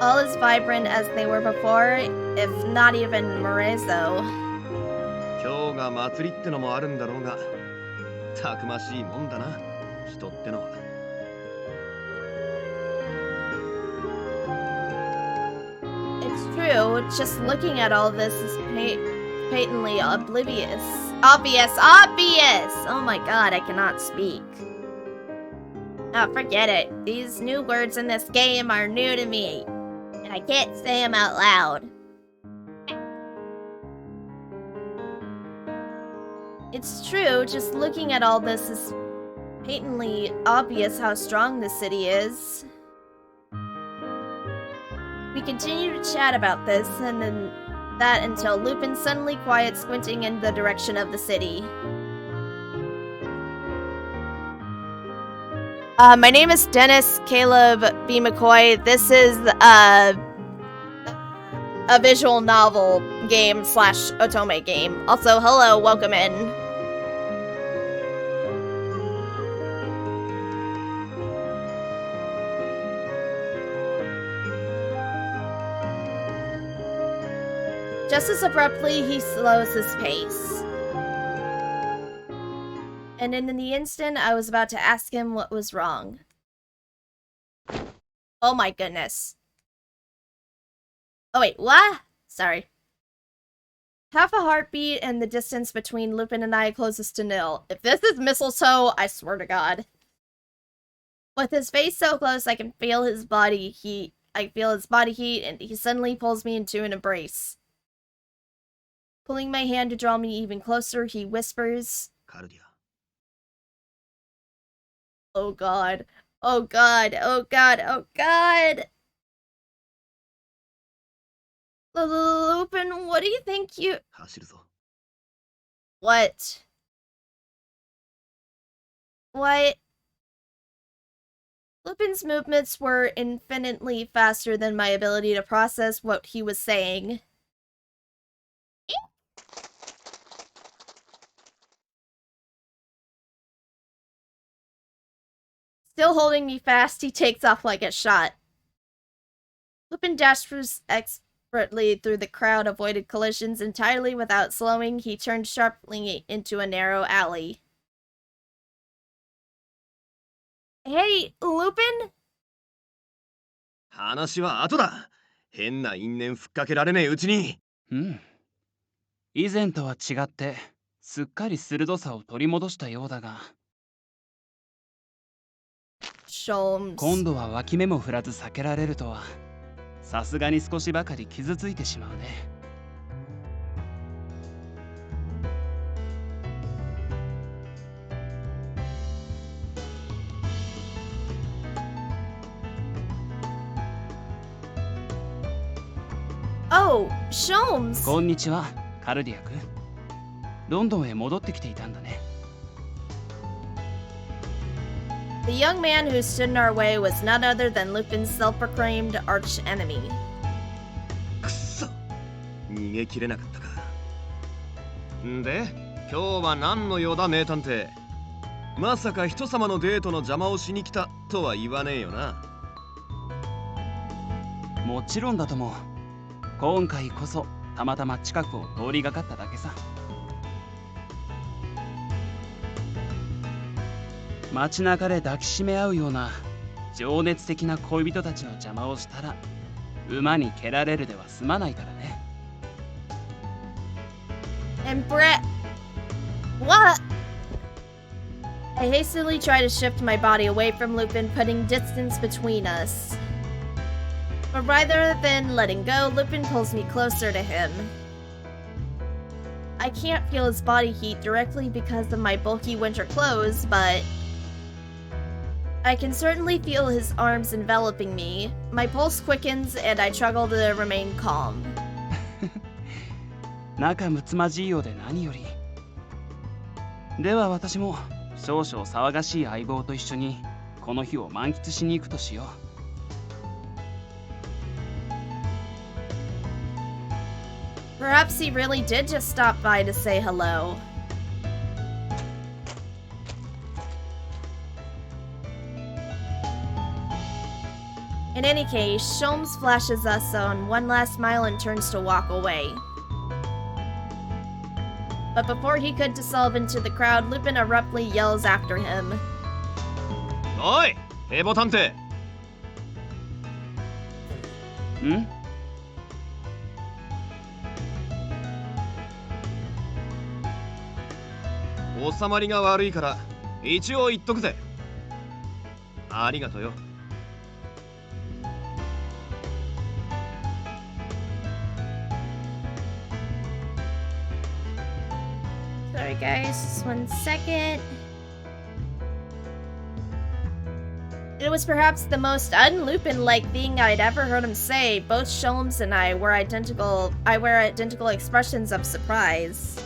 All as vibrant as they were before, if not even Morezo. 今日が祭りってのもあるんだろうが、たくましいもんだな、人ってのは。It's true, just looking at all this is patently oblivious. Obvious! Oh my god, I cannot speak. Oh, forget it. These new words in this game are new to me, and I can't say them out loud. It's true, just looking at all this is patently obvious how strong this city is. We continue to chat about this, and then that until Lupin suddenly quiet, squinting in the direction of the city. My name is Dennis Caleb B. McCoy. This is a visual novel game / otome game. Also, hello, welcome in. Just as abruptly, he slows his pace. And in the instant, I was about to ask him what was wrong. Oh my goodness. Oh wait, what? Sorry. Half a heartbeat and the distance between Lupin and I closes to nil. If this is mistletoe, I swear to God. With his face so close, I can feel his body heat. I feel his body heat, and he suddenly pulls me into an embrace. Pulling my hand to draw me even closer, he whispers, "Oh God. Oh God. Oh God. Oh God. Lupin, what do you think you..." What? What? Lupin's movements were infinitely faster than my ability to process what he was saying. Still holding me fast, he takes off like a shot. Lupin dashed expertly through the crowd, avoided collisions entirely without slowing. He turned sharply into a narrow alley. Hey, Lupin? 話は後だ。変な因縁ふっかけられねえうちに。うん。以前とは違って、すっかり鋭さを取り戻したようだが。Sholmes. 今度は脇目も振らず避けられるとは、さすがに少しばかり傷ついてしまうね。Oh, Sholmes! こんにちは、カルディア君。ロンドンへ戻ってきていたんだね。The young man who stood in our way was none other than Lupin's self-proclaimed arch enemy. くっそ、逃げきれなかったか。んで、今日は何の用だ名探偵。まさか人様のデートの邪魔をしに来たとは言わねえよな。もちろんだとも。今回こそたまたま近くを通りがかっただけさ。街中で抱きしめ合うような情熱的な恋人たちの邪魔をしたら馬に蹴られるでは済まないからね。And Brett... What? I hastily try to shift my body away from Lupin, putting distance between us. But rather than letting go, Lupin pulls me closer to him. I can't feel his body heat directly because of my bulky winter clothes, but I can certainly feel his arms enveloping me. My pulse quickens, and I struggle to remain calm. 仲睦まじいようで何より。では私も少々騒がしい相棒と一緒にこの日を満喫しに行くとしよう。Perhaps he really did just stop by to say hello. In any case, Sholmes flashes us on one last smile and turns to walk away. But before he could dissolve into the crowd, Lupin abruptly yells after him. おい、ヘボ探偵。ん？収まりが悪いから一応言っとくぜ。ありがとよ。Sorry guys, just 1 second. It was perhaps the most un-Lupin-like thing I'd ever heard him say. Both Sholmes and I were identical. I wear identical expressions of surprise.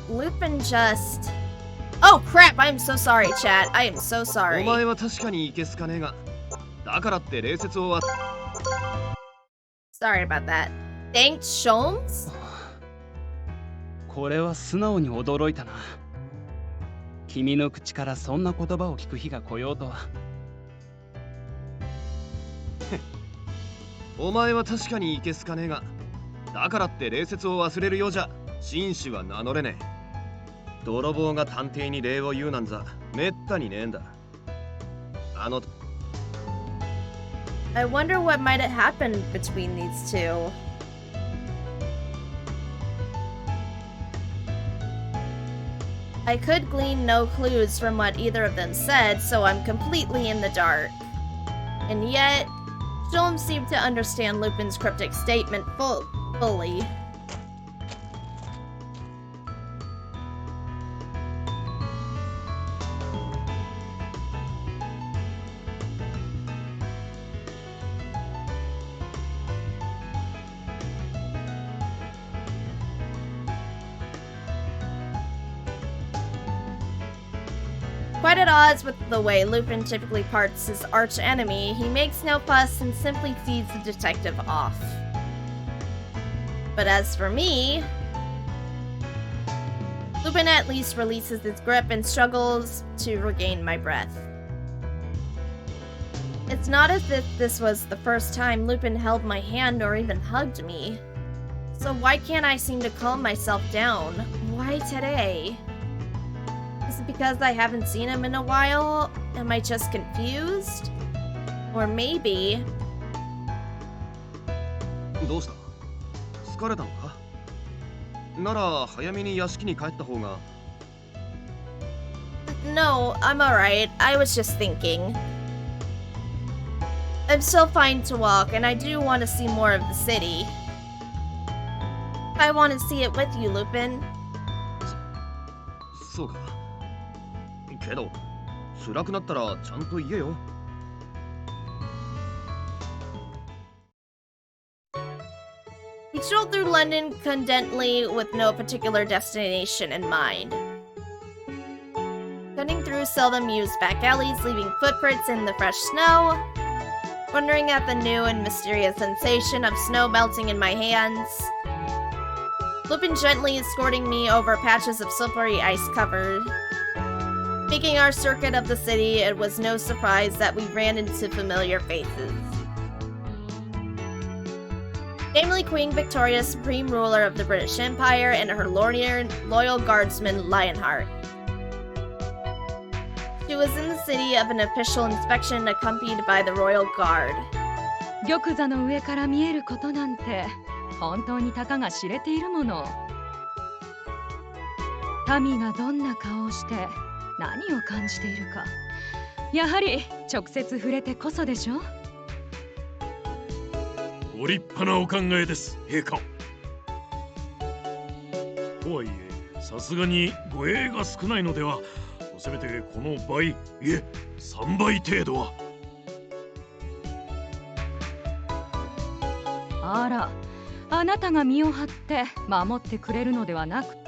Lupin just... Oh crap! I am so sorry, chat. I am so お sorry. 前は確かにいけすかねえが、だからって礼節をSorry about that. Thanks, Sholmes? これは素直に驚いたな。君の口からそんな言葉を聞く日が来ようとは。お前は確かにいけすかねえが、だからって礼節を忘れるようじゃ紳士は名乗れねえ。泥棒が探偵に礼を言うなんざめったにねえんだ。I wonder what might have happened between these two. I could glean no clues from what either of them said, so I'm completely in the dark. And yet, Sholmes seemed to understand Lupin's cryptic statement fully. Quite at odds with the way Lupin typically parts his arch enemy, he makes no fuss and simply feeds the detective off. But as for me, Lupin at least releases his grip and struggles to regain my breath. It's not as if this was the first time Lupin held my hand or even hugged me. So why can't I seem to calm myself down? Why today? Is it because I haven't seen him in a while? Am I just confused? Or maybe... どうした？疲れたのか？なら早めに屋敷に帰った方が。 No, I'm alright. I was just thinking. I'm still fine to walk, and I do want to see more of the city. I want to see it with you, Lupin. そうか。けど辛くなったらちゃんと言えよ。 We strolled through London contentedly with no particular destination in mind. Cutting through seldom used back alleys, leaving footprints in the fresh snow. Wondering at the new and mysterious sensation of snow melting in my hands. Lupin gently escorting me over patches of slippery ice covered. Making our circuit of the city, it was no surprise that we ran into familiar faces. Namely Queen Victoria, supreme ruler of the British Empire, and her loyal guardsman Lionheart. She was in the city of an official inspection accompanied by the royal guard. 玉座の上から見えることなんて本当にたかが知れているもの。民がどんな顔をして何を感じているか、やはり直接触れてこそでしょ。ご立派なお考えです、陛下。とはいえ、さすがに護衛が少ないのでは、せめてこの倍、いえ、3倍程度は。あら、あなたが身を張って守ってくれるのではなくて？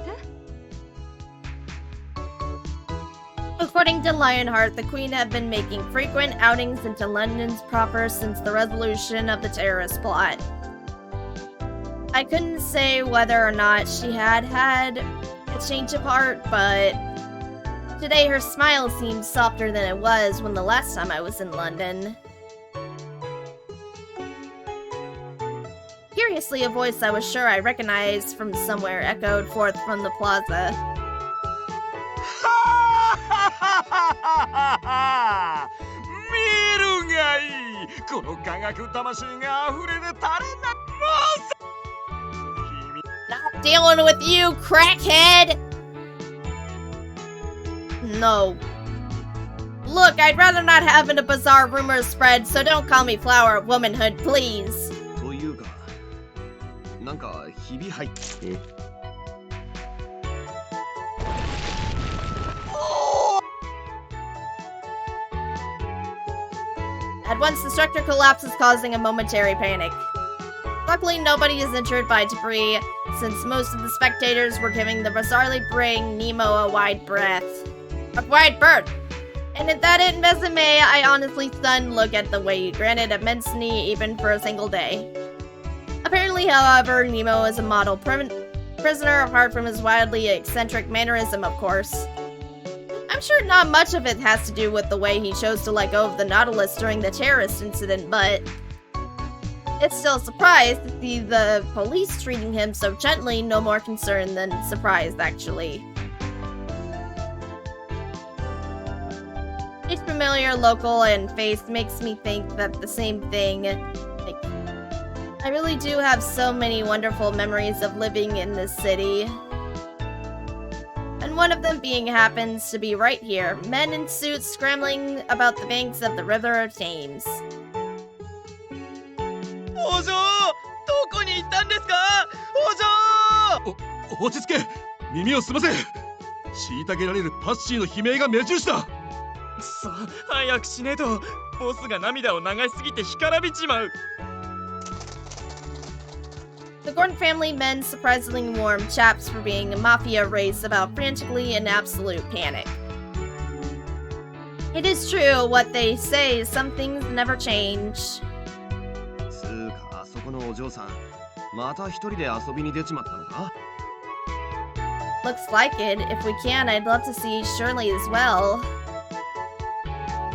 According to Lionheart, the Queen had been making frequent outings into London's proper since the resolution of the terrorist plot. I couldn't say whether or not she had had a change of heart, but today her smile seemed softer than it was when the last time I was in London. Curiously, a voice I was sure I recognized from somewhere echoed forth from the plaza. 見るがいい、この科学魂が溢れるタレなも Not dealing with you, crackhead! No. Look, I'd rather not have a bizarre rumor spread, so don't call me flower of womanhood, please. というか、なんかひび入って。 At once, the structure collapses, causing a momentary panic. Luckily, nobody is injured by debris, since most of the spectators were giving the bizarrely braying Nemo a wide berth. And if that didn't resume, I honestly stunned look at the way he granted immense knee even for a single day. Apparently, however, Nemo is a model prisoner apart from his wildly eccentric mannerism, of course. I'm sure not much of it has to do with the way he chose to let go of the Nautilus during the terrorist incident, but it's still a surprise to see the police treating him so gently, no more concerned than surprised, actually. Each familiar local and face makes me think that the same thing. Like, I really do have so many wonderful memories of living in this city. And one of them being happens to be right here, men in suits scrambling about the banks of the River Thames. 王女、どこに行ったんですか？王女！落ち着け、耳をすませ。虐げられるパッシーの悲鳴が目印だ。くそ、早くしねえと、ボスが涙を流しすぎて干からびちまう。 The Gordon family men surprisingly warm chaps for being a mafia race about frantically in absolute panic. It is true what they say, some things never change. つうか、あそこのお嬢さん、また一人で遊びに出ちまったのか？ Looks like it. If we can, I'd love to see Shirley as well.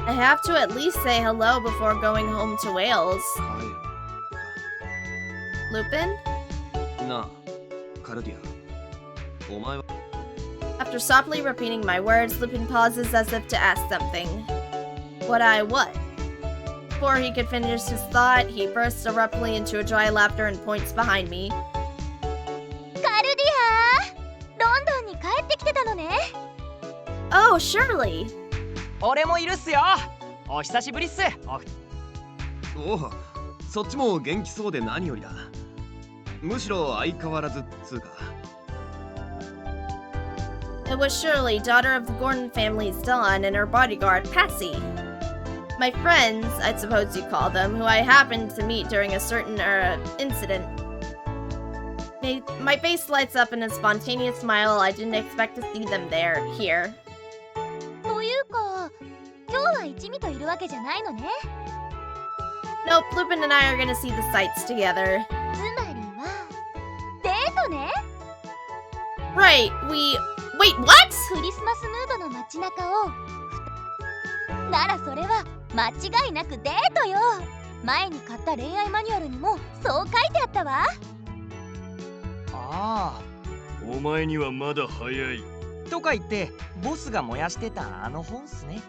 I have to at least say hello before going home to Wales. 帰る Lupin? なあ、カルディア。お前は After softly repeating my words, Lupin pauses as if to ask something. What? Before he could finish his thought, he bursts abruptly into a dry laughter and points behind me. カルディア、ロンドンに帰ってきてたのね。 Oh, Shirley! 俺もいるっすよ。お久しぶりっす。おお、そっちも元気そうで何よりだ。むしろ相変わらずっつうか。 It was Shirley, daughter of the Gordon family's Dawn, and her bodyguard, Patsy. My friends, I suppose you call them, who I happened to meet during a certain, incident. My face lights up in a spontaneous smile. I didn't expect to see them here. というか、今日は一味といるわけじゃないのね。 Nope, Lupin and I are gonna see the sights together. つまりは、デートね。 Right, Wait, what? クリスマスムードの街中を。ならそれは間違いなくデートよ。前に買った恋愛マニュアルにもそう書いてあったわ。ああ。お前にはまだ早い。とか言ってボスが燃やしてたあの本っすね。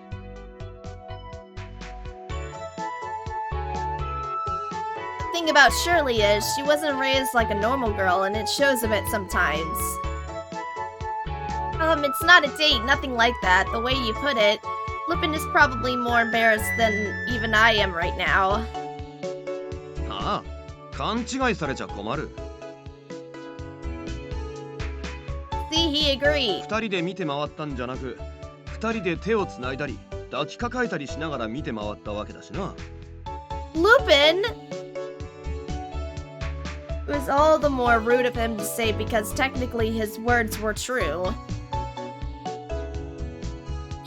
The thing about Shirley is she wasn't raised like a normal girl, and it shows a bit sometimes. It's not a date, nothing like that. The way you put it, Lupin is probably more embarrassed than even I am right now. ああ、勘違いされちゃ困る。 See, he agreed. 二人で見て回ったんじゃなく、二人で手をつないだり、抱きかかえたりしながら見て回ったわけだしな。 Lupin! It was all the more rude of him to say because technically his words were true.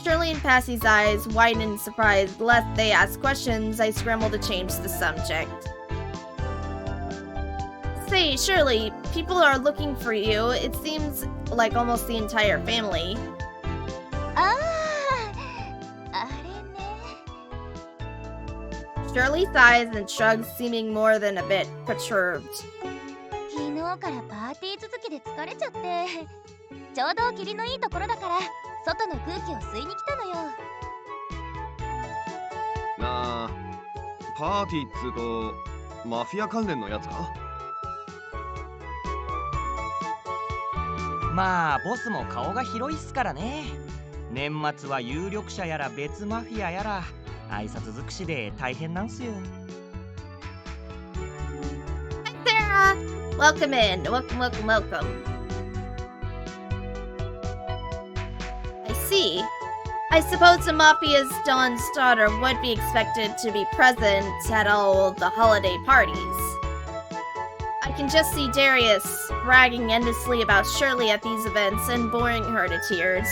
Shirley and Passy's eyes widen in surprise. Lest they ask questions, I scramble to change the subject. Say, Shirley, people are looking for you. It seems like almost the entire family. ああ、あれね。 Shirley sighs and shrugs, seeming more than a bit perturbed. 昨日からパーティー続きで疲れちゃって、ちょうど霧のいいところだから外の空気を吸いに来たのよ。なあ、パーティーっつうとマフィア関連のやつか？まあボスも顔が広いっすからね。年末は有力者やら別マフィアやら挨拶尽くしで大変なんすよ。 Sarah! Welcome in. Welcome. I see. I suppose the Mafia's Dawn's daughter would be expected to be present at all the holiday parties. I can just see Darius bragging endlessly about Shirley at these events and boring her to tears.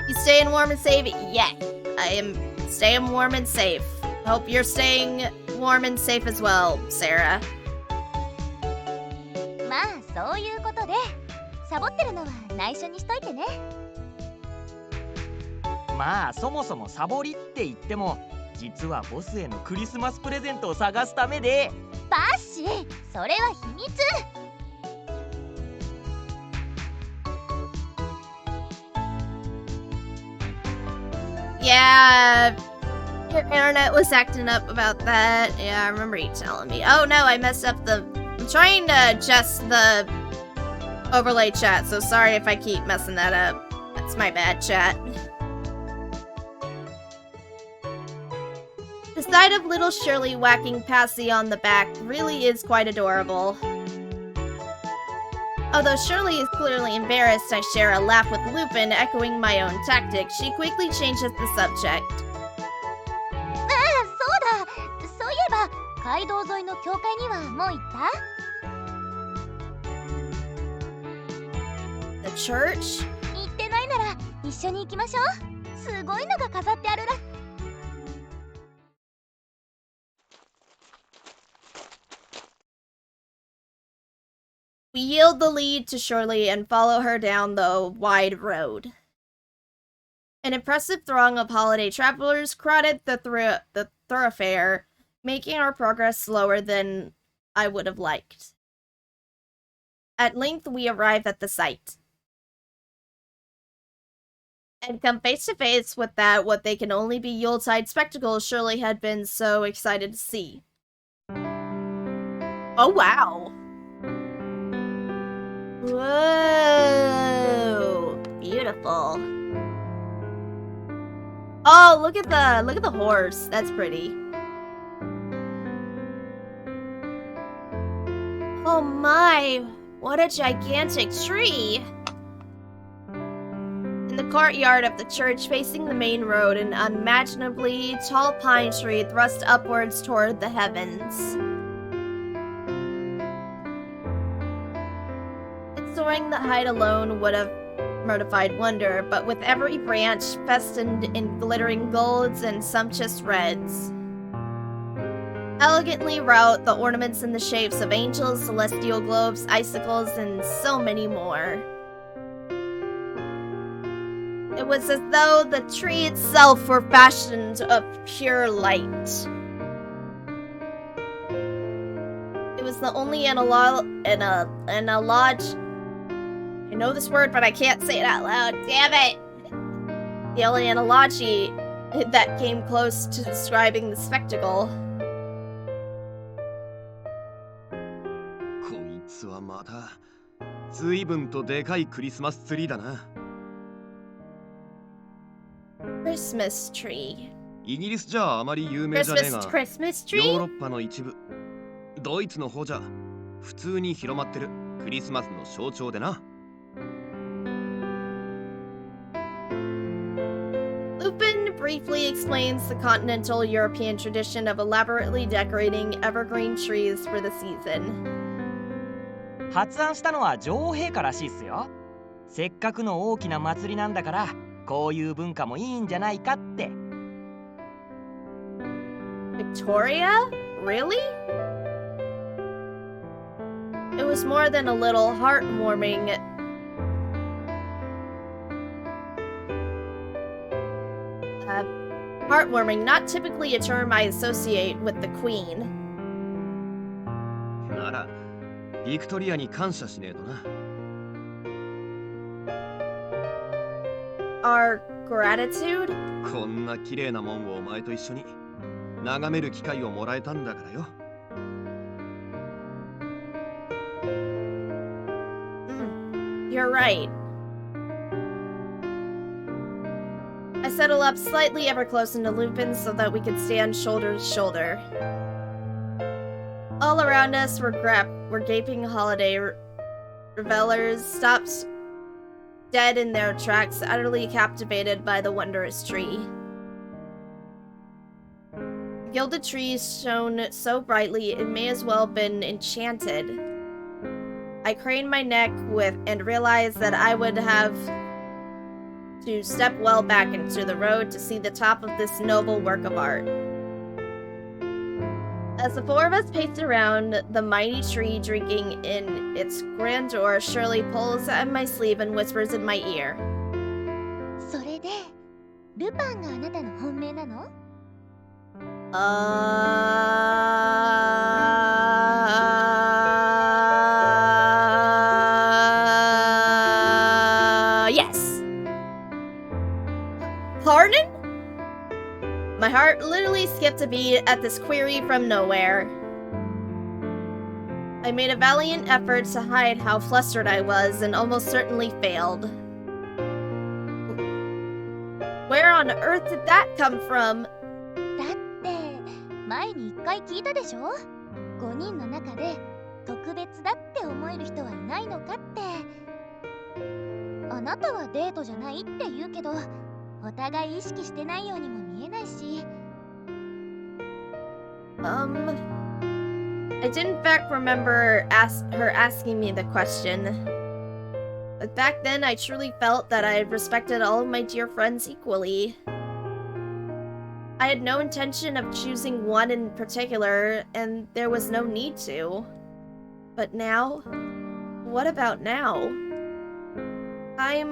You staying warm and safe? Yeah, I am staying warm and safe. Hope you're staying warm and safe as well, Sarah. まあそういうことで、サボってるのは内緒にしといてね。まあそもそもサボりって言っても実はボスへのクリスマスプレゼントを探すためで。バッシー、それは秘密。 Yeah, your internet was acting up about that. Yeah, I remember you telling me. Oh no, I messed up the... I'm trying to adjust the overlay chat, so sorry if I keep messing that up. That's my bad, chat. The sight of little Shirley whacking Passy on the back really is quite adorable. Although Shirley is clearly embarrassed, I share a laugh with Lupin, echoing my own tactic. She quickly changes the subject. ああ、そうだ。そういえば、街道沿いの教会にはもう行った？ The church? 行ってないなら一緒に行きましょう。すごいのが飾ってあるら。We yield the lead to Shirley and follow her down the wide road. An impressive throng of holiday travelers crowded the thoroughfare, making our progress slower than I would have liked. At length, we arrived at the site. And come face to face with that what they can only be Yuletide spectacle Shirley had been so excited to see. Oh wow! Whoa! Beautiful. Oh, look at the horse. That's pretty. Oh my! What a gigantic tree! In the courtyard of the church facing the main road, an unimaginably tall pine tree thrust upwards toward the heavens. Its soaring the height alone would have mortified wonder, but with every branch festooned in glittering golds and sumptuous reds. Elegantly wrought, the ornaments in the shapes of angels, celestial globes, icicles, and so many more. It was as though the tree itself were fashioned of pure light. It was the only analogy. I know this word, but I can't say it out loud. Damn it! The only analogy that came close to describing the spectacle. こいつはまた随分とでかいクリスマスツリーだな。Christmas tree. イギリスじゃあまり有名じゃねえが、 Christmas ヨ tree? ーロッパの一部、ドイツの方じゃ普通に広まってるクリスマスの象徴でな。Lupin briefly explains the continental European tradition of elaborately decorating evergreen trees for the season. 発案したのは女王陛下らしいっすよ。せっかくの大きな祭りなんだから、こういう文化もいいんじゃないかって。Victoria? Really? It was more than a little heartwarming. Heartwarming, not typically a term I associate with the Queen. なら、ビクトリアに感謝しねえとな。Our gratitude? こんな綺麗なもんをお前と一緒に眺める機会をもらえたんだからよ。You're right. I settle up slightly ever close into Lupin so that we could stand shoulder to shoulder. All around us were gaping holiday revelers, stopped dead in their tracks, utterly captivated by the wondrous tree. The gilded trees shone so brightly it may as well have been enchanted. I craned my neck and realized that I would have to step well back into the road to see the top of this noble work of art. As the four of us paced around the mighty tree, drinking in its grandeur, Shirley pulls at my sleeve and whispers in my ear. それで、ルパンがあなたの本命なの？ Yes. Pardon? My heart literally skipped a beat at this query from nowhere. I made a valiant effort to hide how flustered I was and almost certainly failed. Where on earth did that come from? だって前に1回聞いたでしょ？ 5人の中で特別だって思える人はいないのかって。あなたはデートじゃないって言うけど、お互い意識してないようにも見えないし。I did in fact remember her asking me the question. But back then, I truly felt that I had respected all of my dear friends equally. I had no intention of choosing one in particular, and there was no need to. But now? What about now? I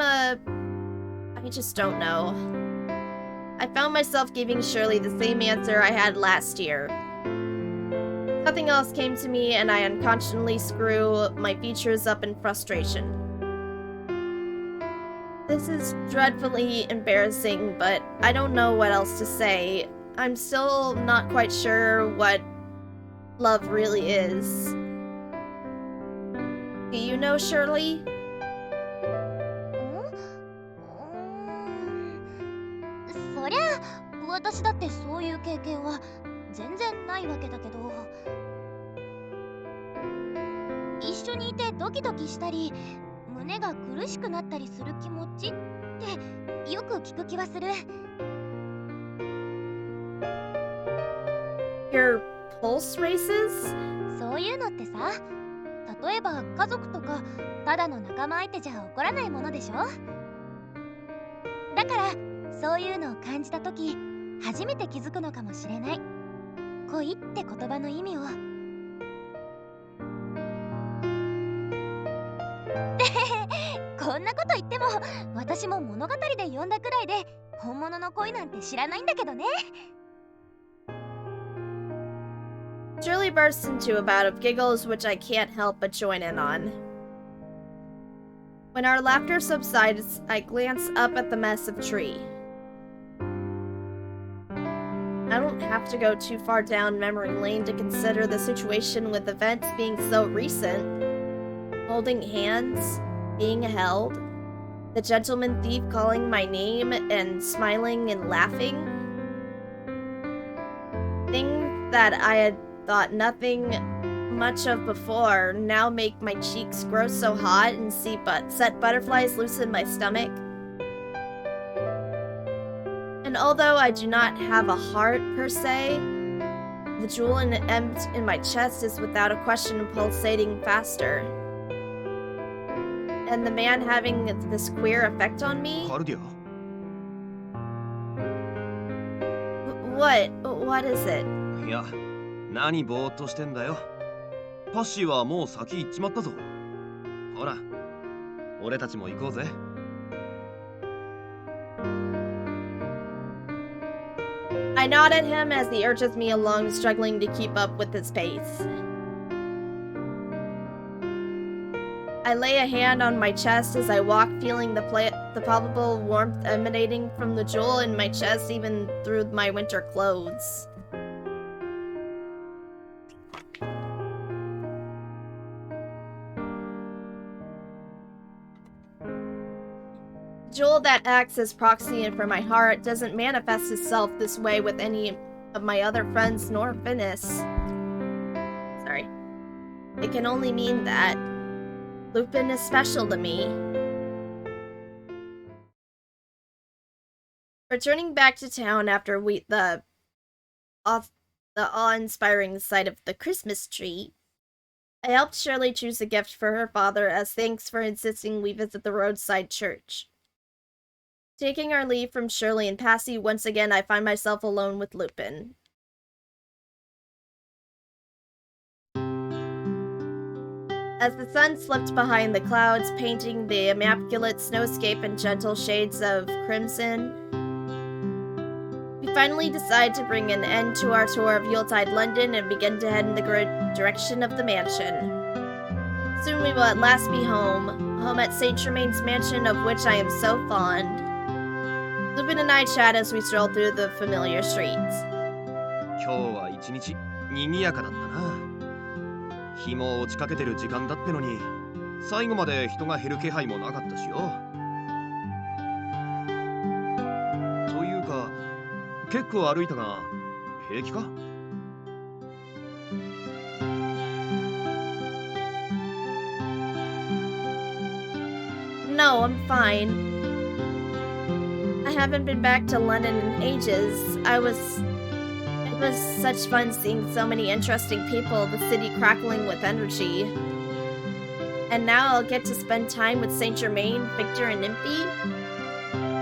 just don't know. I found myself giving Shirley the same answer I had last year. Nothing else came to me, and I unconsciously screw my features up in frustration. This is dreadfully embarrassing, but I don't know what else to say. I'm still not quite sure what love really is. Do you know, Shirley? So そりゃ私だってそういう経験は全然ないわけだけど、一緒にいてドキドキしたり胸が苦しくなったりする気持ちってよく聞く気はする。 Your pulse races? そういうのってさ、例えば家族とかただの仲間相手じゃ起こらないものでしょ。だからそういうのを感じたとき初めて気づくのかもしれない。恋って言葉の意味を。こんなこと言っても私も物語で読んだくらいで本物の恋なんて知らないんだけどね。 Shirley bursts into a bout of giggles, which I can't help but join in on. When our laughter subsides, I glance up at the mess of tree. I don't have to go too far down memory lane to consider the situation with events being so recent. Holding hands, being held, the gentleman thief calling my name and smiling and laughing. Things that I had thought nothing much of before now make my cheeks grow so hot and set butterflies loose in my stomach. And although I do not have a heart per se, the jewel in my chest is without a question pulsating faster. And the man having this queer effect on me? What is it? いや、何ぼーっとしてんだよ。パッシーはもう先行っちまったぞ。ほら、俺たちも行こうぜ。I nod at him as he urges me along, struggling to keep up with his pace. I lay a hand on my chest as I walk, feeling the palpable warmth emanating from the jewel in my chest even through my winter clothes. Jewel that acts as proxy for my heart doesn't manifest itself this way with any of my other friends nor Finis. Sorry. It can only mean that Lupin is special to me. Returning back to town after the awe-inspiring sight of the Christmas tree, I helped Shirley choose a gift for her father as thanks for insisting we visit the roadside church. Taking our leave from Shirley and Passy, once again I find myself alone with Lupin. As the sun slipped behind the clouds, painting the immaculate snowscape in gentle shades of crimson, we finally decide to bring an end to our tour of Yuletide London and begin to head in the direction of the mansion. Soon we will at last be home at Saint Germain's mansion of which I am so fond. Lupin and I chat as we stroll through the familiar streets. 今日は一日賑やかだったな。日も落ちかけてる時間だってのに、最後まで人が減る気配もなかったしよ。というか、結構歩いたが、平気か？ No, I'm fine. I haven't been back to London in ages. It was such fun seeing so many interesting people, the city crackling with energy. And now I'll get to spend time with Saint Germain, Victor, and Nymphy.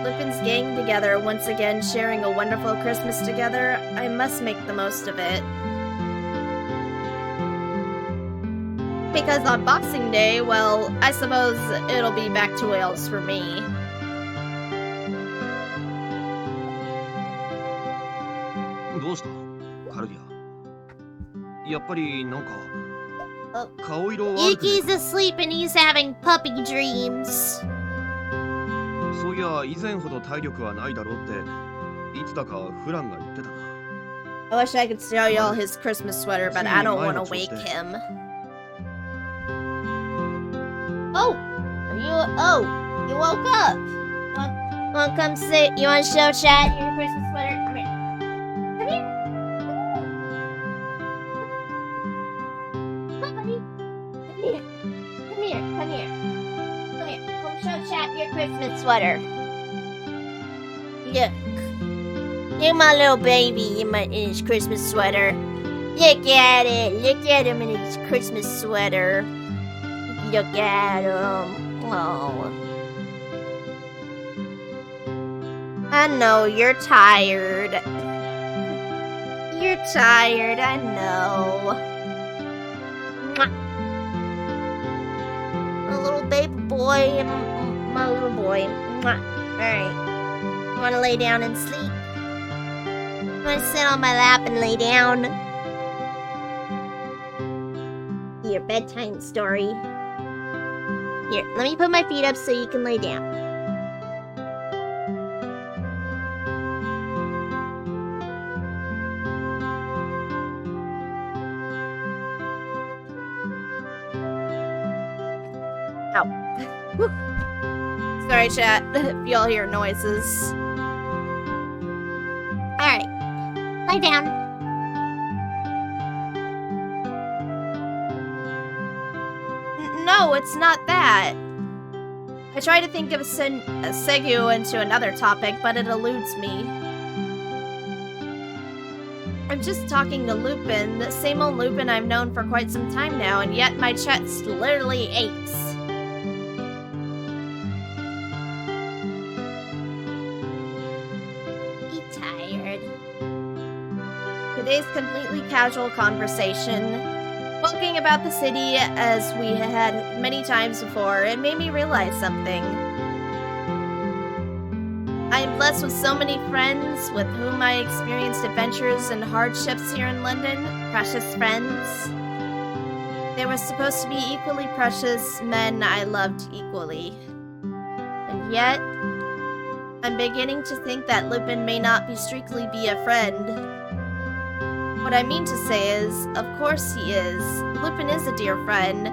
Lupin's gang together, once again sharing a wonderful Christmas together. I must make the most of it. Because on Boxing Day, well, I suppose it'll be back to Wales for me.どうしたカルディア。やっぱりなんか顔色悪くねえ Yuki's か。 asleep and he's having puppy dreams. そういや以前ほど体力はないだろうっていつだかフランが言ってたな。 I wish I could show y'all his Christmas sweater, but I don't want to wake him. Oh! You woke up! Want to come sit? You want to show chat your Christmas sweater? Come here. Come here! Come, buddy. Come here. Come here. Come here. Come here. Come show chat your Christmas sweater. Look. Look my little baby in his Christmas sweater. Look at it. Look at him in his Christmas sweater. Look at him. Oh. I know you're tired. You're tired, I know. Mwah. My little baby boy. My little boy. Alright. Wanna lay down and sleep? Wanna sit on my lap and lay down? Your bedtime story. Here, let me put my feet up so you can lay down. Ow. Whew. Sorry, chat, if y'all hear noises. Alright. Lie down. No, it's not that. I try to think of a segue into another topic, but it eludes me. I'm just talking to Lupin, the same old Lupin I've known for quite some time now, and yet my chest literally aches. Be tired. Today's completely casual conversation. Talking about the city as we had many times before, it made me realize something. I am blessed with so many friends with whom I experienced adventures and hardships here in London. Precious friends. They were supposed to be equally precious men I loved equally. And yet, I'm beginning to think that Lupin may not be strictly be a friend. What I mean to say is, of course he is. Lupin is a dear friend,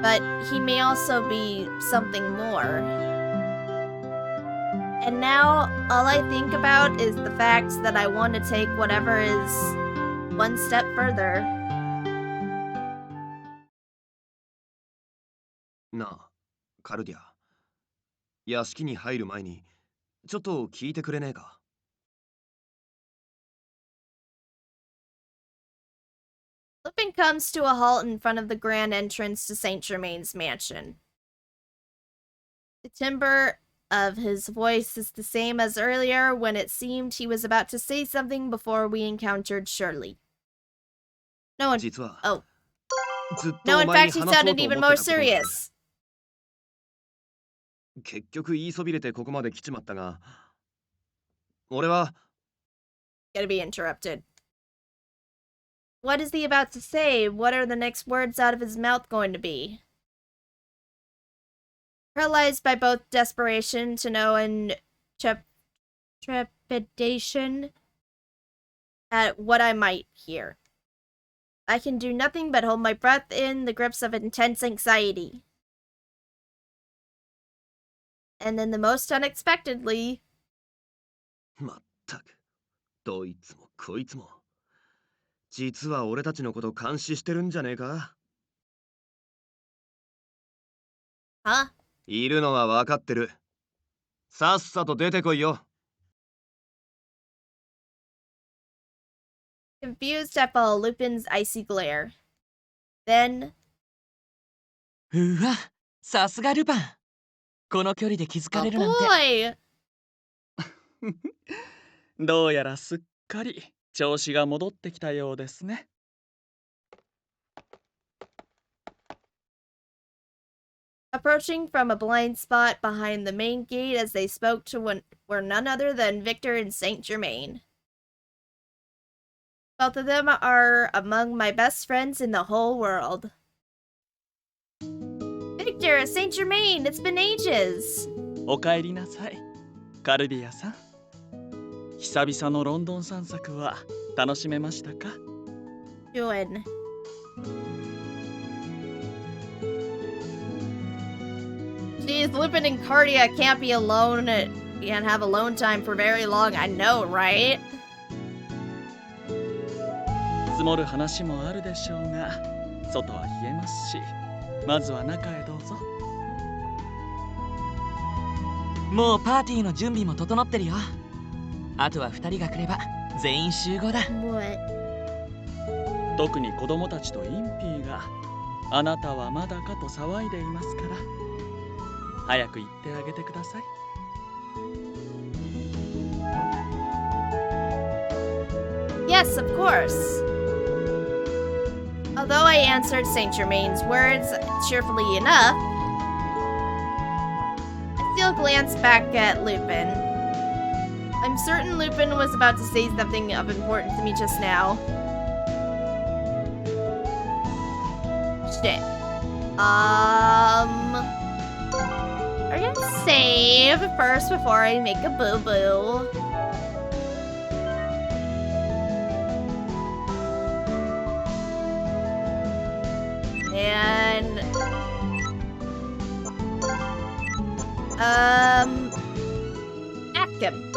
but he may also be something more. And now, all I think about is the fact that I want to take whatever is one step further. なあ、カルディア。屋敷に入る前にちょっと聞いてくれねえか。 Lupin comes to a halt in front of the grand entrance to Saint Germain's mansion. The timbre of his voice is the same as earlier when it seemed he was about to say something before we encountered Shirley. No one. Oh. No, in fact, he sounded even more serious. 結局言いそびれてここまで来ちまったが、俺は Gotta be interrupted. What is he about to say? What are the next words out of his mouth going to be? Paralyzed by both desperation to know and trepidation at what I might hear. I can do nothing but hold my breath in the grips of intense anxiety. And then the most unexpectedly... まったく、どいつもこいつも。実は俺たちのこと監視してるんじゃねえか？ Huh? いるのは分かってる。さっさと出てこいよ。 Confused, I follow Lupin's icy glare. Then... うわ、さすがルパン。この距離で気づか Oh れるなんて。 boy! どうやらすっかり調子が戻ってきたようですね。Approaching from a blind spot behind the main gate as they spoke to were none other than Victor and Saint Germain. Both of them are among my best friends in the whole world. Victor, Saint Germain, it's been ages. おかえりなさい、カルディアさん。久々のロンドン散策は楽しめましたか？ Doing. Geez, Lupin and Cardia can't be alone and have alone time for very long. I know, right? 積もる話もあるでしょうが、外は冷えますし、まずは中へどうぞ。もうパーティーの準備も整ってるよ。あとは2人が来れば全員集合だ。特に子供たちとインピーが、あなたはまだかと騒いでいますから、早く行ってあげてください。Yes, of course. Although I answered Saint Germain's words cheerfully enough, I still glanced back at Lupin. I'm certain Lupin was about to say something of importance to me just now. Shit. I'm gonna save first before I make a boo-boo. And ask him.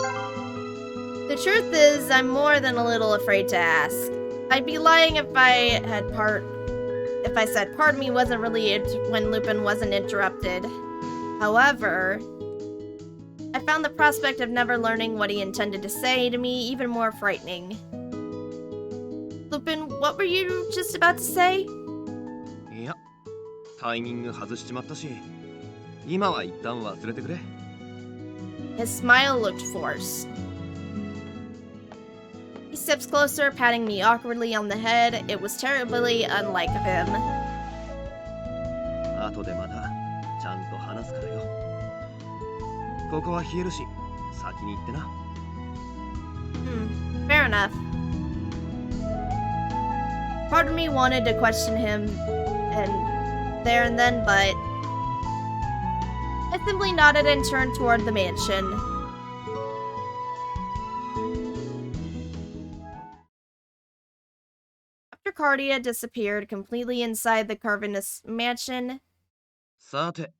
The truth is, I'm more than a little afraid to ask. I'd be lying if I said part of me wasn't really when Lupin wasn't interrupted. However, I found the prospect of never learning what he intended to say to me even more frightening. Lupin, what were you just about to say? いや、タイミング外しちまったし、今は一旦忘れてくれ。His smile looked forced. He steps closer, patting me awkwardly on the head. It was terribly unlike of him. 後でまたちゃんと話すからよ。ここは冷えるし、先に行ってな。Fair enough. Part of me wanted to question him there and then, but I simply nodded and turned toward the mansion. After Cardia disappeared completely inside the Carvinus mansion, さて、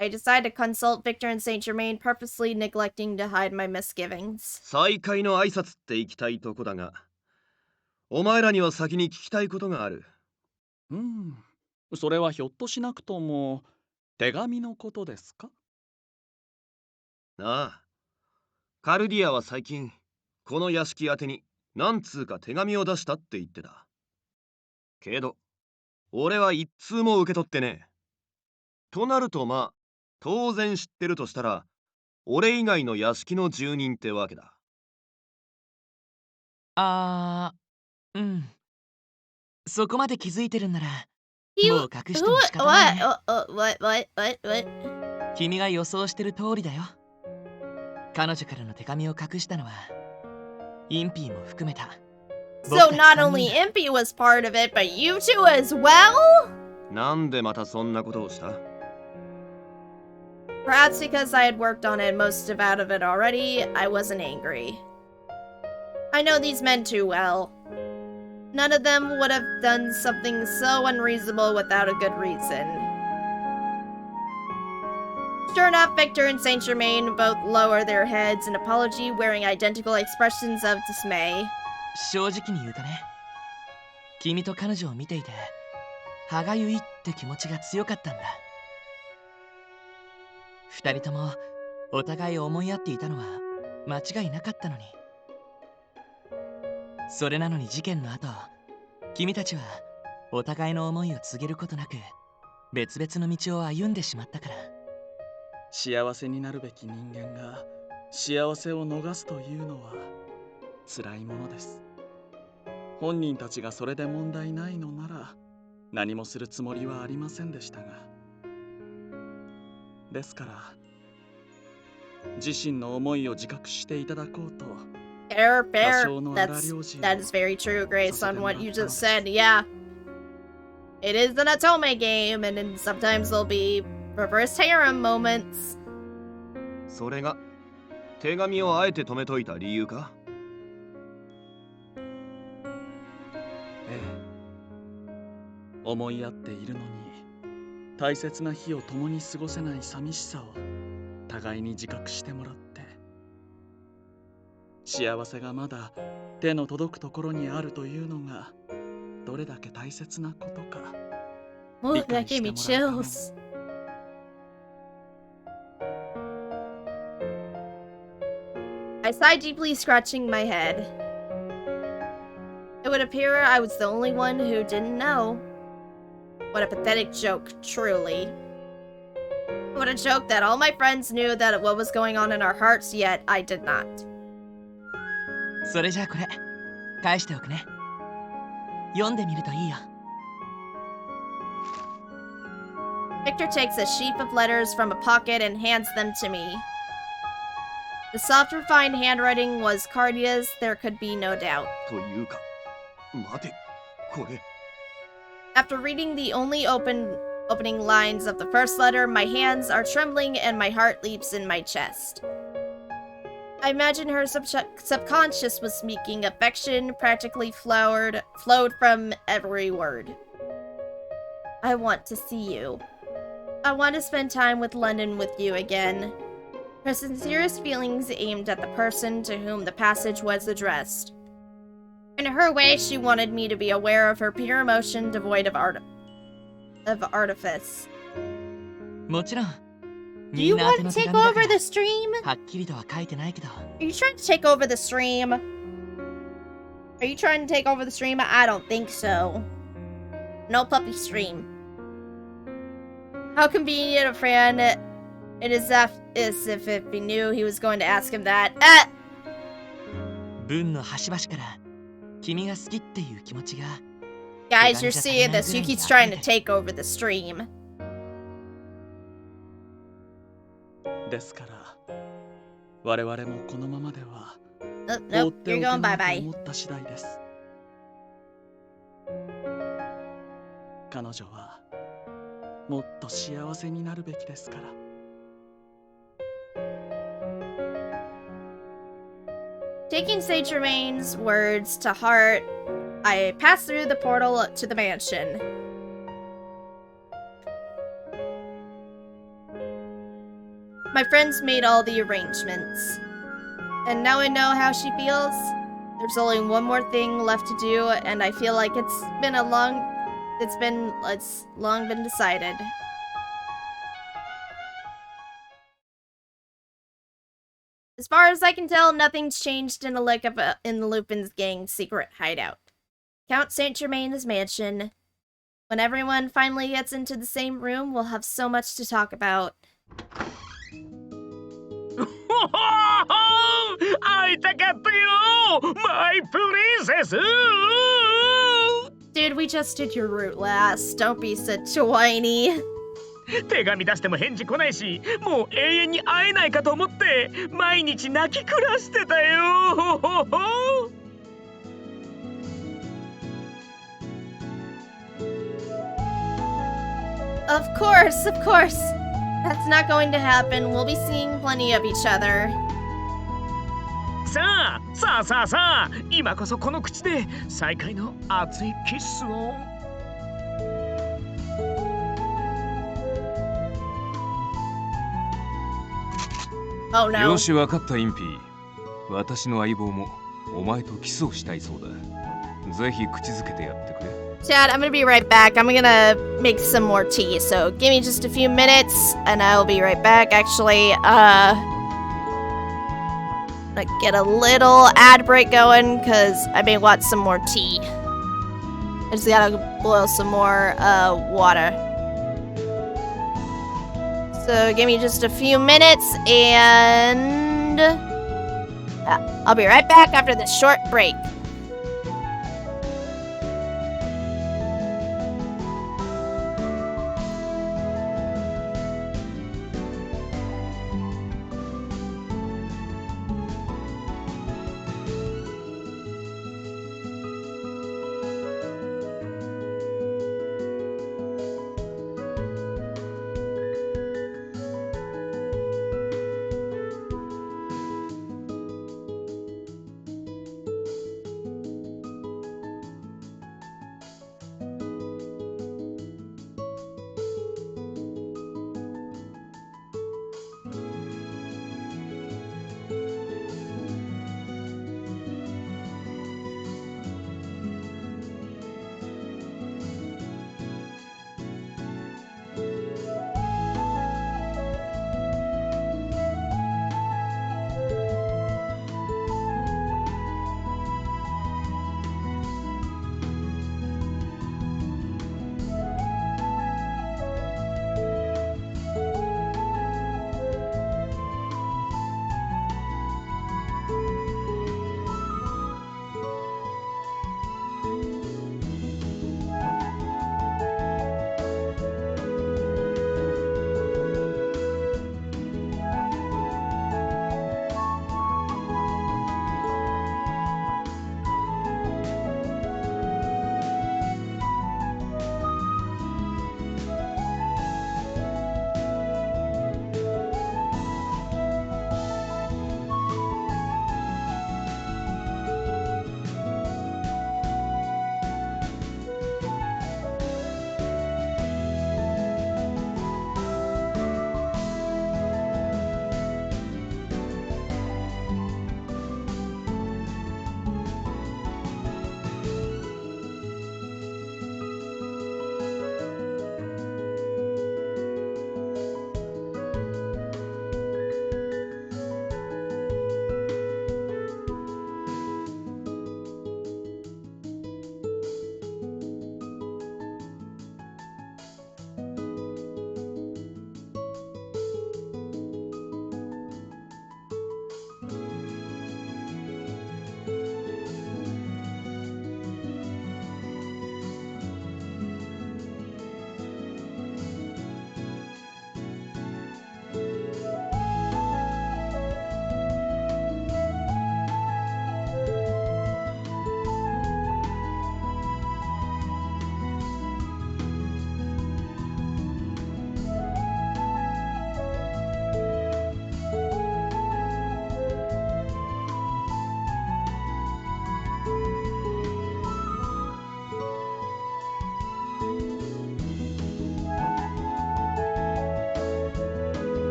I decided to consult Victor and Saint Germain, purposely neglecting to hide my misgivings. 再会の挨拶って行きたいとこだが、お前らには先に聞きたいことがある。それはひょっとしなくとも手紙のことですか？ああ、カルディアは最近この屋敷宛てに何通か手紙を出したって言ってた。けど俺は一通も受け取ってねえ。となるとまあ当然知ってるとしたら俺以外の屋敷の住人ってわけだ。そこまで気づいてるんなら、 You- もう隠しても仕方ないね。 What? 君が予想してる通りだよ。彼女からの手紙を隠したのはインピーも含めた。 So not only Impy was part of it, but you two as well? なんでまたそんなことをした？ Perhaps because I had worked on it most of out of it already, I wasn't angry. I know these men too well. None of them would have done something so unreasonable without a good reason. Sure enough, Victor and Saint Germain both lower their heads in apology, wearing identical expressions of dismay. 正直に言うとね、君と彼女を見ていて歯がゆいって気持ちが強かったんだ。二人ともお互い思い合っていたのは間違いなかったのに。それなのに事件の後、君たちはお互いの思いを告げることなく別々の道を歩んでしまったから。幸せになるべき人間が幸せを逃すというのは辛いものです。本人たちがそれで問題ないのなら何もするつもりはありませんでしたが、ですから自身の思いを自覚していただこうと。 Fair. That is very true, Grace, on what you just said. Yeah. It is an Otome game, and then sometimes there'll be reverse harem moments. それが手紙をあえて止めといた理由か？ええ。思い合っているのに大切な日を共に過ごせない寂しさを互いに自覚してもらって、幸せがまだ手の届くところにあるというのがどれだけ大切なことか。Oh, that gave me chills. I sighed deeply, scratching my head. It would appear I was the only one who didn't know. What a pathetic joke, truly. What a joke that all my friends knew that what was going on in our hearts, yet I did not. それじゃあこれ返しておくね。読んでみるといいよ。Victor takes a sheaf of letters from a pocket and hands them to me. The soft, refined handwriting was Cardia's, there could be no doubt. というか、待て、これ。After reading the only opening lines of the first letter, my hands are trembling and my heart leaps in my chest. I imagine her subconscious was speaking. Affection practically flowed from every word. I want to see you. I want to spend time with London with you again. Her sincerest feelings aimed at the person to whom the passage was addressed. In her way, she wanted me to be aware of her pure emotion devoid of artifice. もちろん。 Do you want to take over the stream? はっきりとは書いてないけど。 Are you trying to take over the stream? Are you trying to take over the stream? I don't think so. No puppy stream. How convenient a friend. It is as if he knew he was going to ask him that. 文の端々から君が好きっていう気持ちが。 Guys, you're seeing this. Yuki's trying to take over the stream. ですから我々もこのままでは Nope, you're going bye-bye. 思った次第です。彼女はもっと幸せになるべきですから。 Taking Saint Germain's words to heart, I pass through the portal to the mansion. My friends made all the arrangements. And now I know how she feels. There's only one more thing left to do, and I feel like it's long been decided. As far as I can tell, nothing's changed in the Lupin's gang's secret hideout. Count Saint Germain's mansion. When everyone finally gets into the same room, we'll have so much to talk about. 会いたかったよ My princess! Dude, we just did your route last. Don't be such whiny. 手紙出しても返事来ないし、もう永遠に会えないかと思って毎日泣き暮らしてたよ。Of course, of course. That's not going to happen. We'll be seeing plenty of each other. さあ、今こそこの口で再会の熱いキスを。Oh no. よし、わかった、インピー。私の相棒もお前とキスをしたいそうだ。ぜひ口づけてやってくれ。Chad, I'm gonna be right back. I'm gonna make some more tea, so give me just a few minutes, and I'll be right back. Actually, get a little ad break going, because I may want some more tea. I just gotta boil some more water. So give me just a few minutes and I'll be right back after this short break.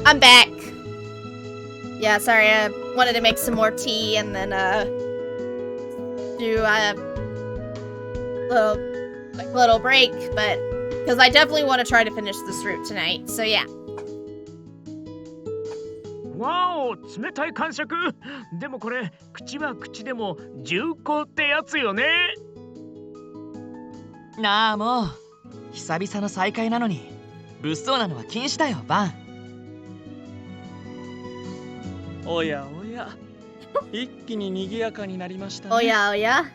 I'm back. Yeah, sorry, I wanted to make some more tea and then, do a little break, but, because I definitely want to try to finish this route tonight, so yeah. わお、冷たい感触。でもこれ、口は口でも重厚ってやつよね。なあもう、久々の再会なのに物騒なのは禁止だよ、バン。おやおや、一気に賑やかになりましたね。おやおや。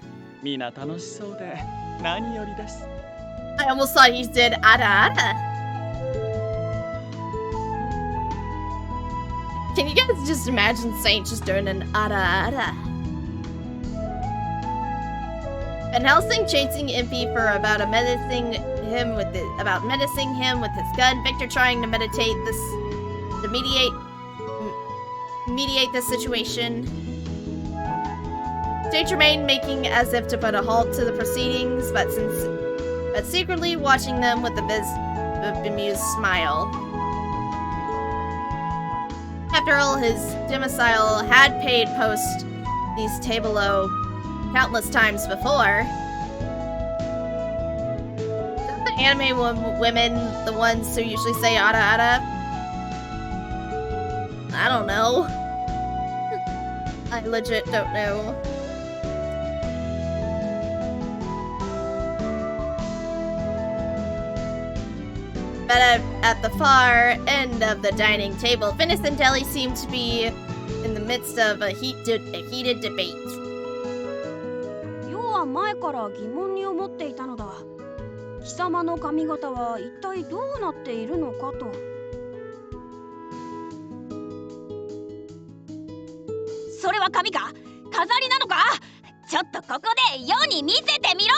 みんな楽しそうで何よりです。I almost thought he said ada ada. Can you guys just imagine Saint just doing an ada ada? Van Helsing chasing Impy for about menacing him with his gun. Victor trying to mediate this situation. Saint Germain making as if to put a halt to the proceedings, but secretly watching them with a bemused smile. After all, his domicile had paid post these tableaux countless times before. Aren't the anime women the ones who usually say ada ada? I don't know. I legit don't know. But at the far end of the dining table, Finis and Deli seem to be in the midst of a heated debate. 要は前から疑問に思っていたのだ。貴様の髪型は一体どうなっているのかと。それは髪か？飾りなのか？ちょっとここで世に見せてみろ！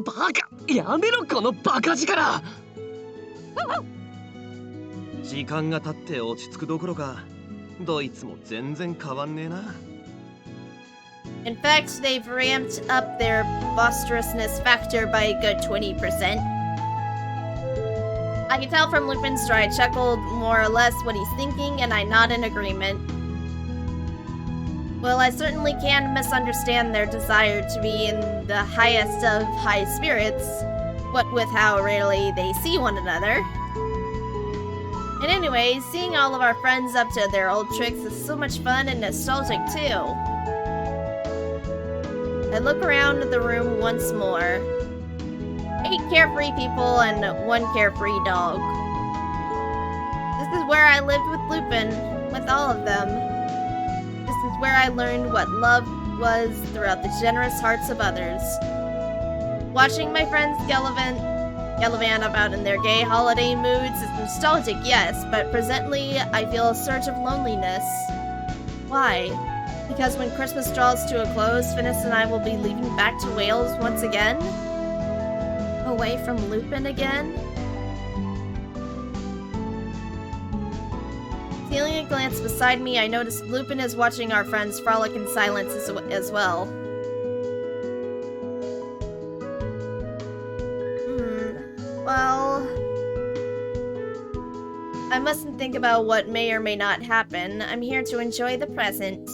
バカ！やめろこのバカ力！時間が経って落ち着くどころか、どいつも全然変わんねえな。In fact, they've ramped up their boisterousness factor by a good 20%. I can tell from Lupin's dry chuckle more or less what he's thinking, and I nod in agreement. Well, I certainly can misunderstand their desire to be in the highest of high spirits, what with how rarely they see one another. And anyway, seeing all of our friends up to their old tricks is so much fun and nostalgic too. I look around the room once more. 8 carefree people and 1 carefree dog. This is where I lived with Lupin, with all of them. This is where I learned what love was throughout the generous hearts of others. Watching my friends gallivant about in their gay holiday moods is nostalgic, yes, but presently I feel a surge of loneliness. Why? Because when Christmas draws to a close, Finis and I will be leaving back to Wales once again? Away from Lupin again? Stealing a glance beside me, I noticed Lupin is watching our friends frolic in silence as well. Well... I mustn't think about what may or may not happen. I'm here to enjoy the present.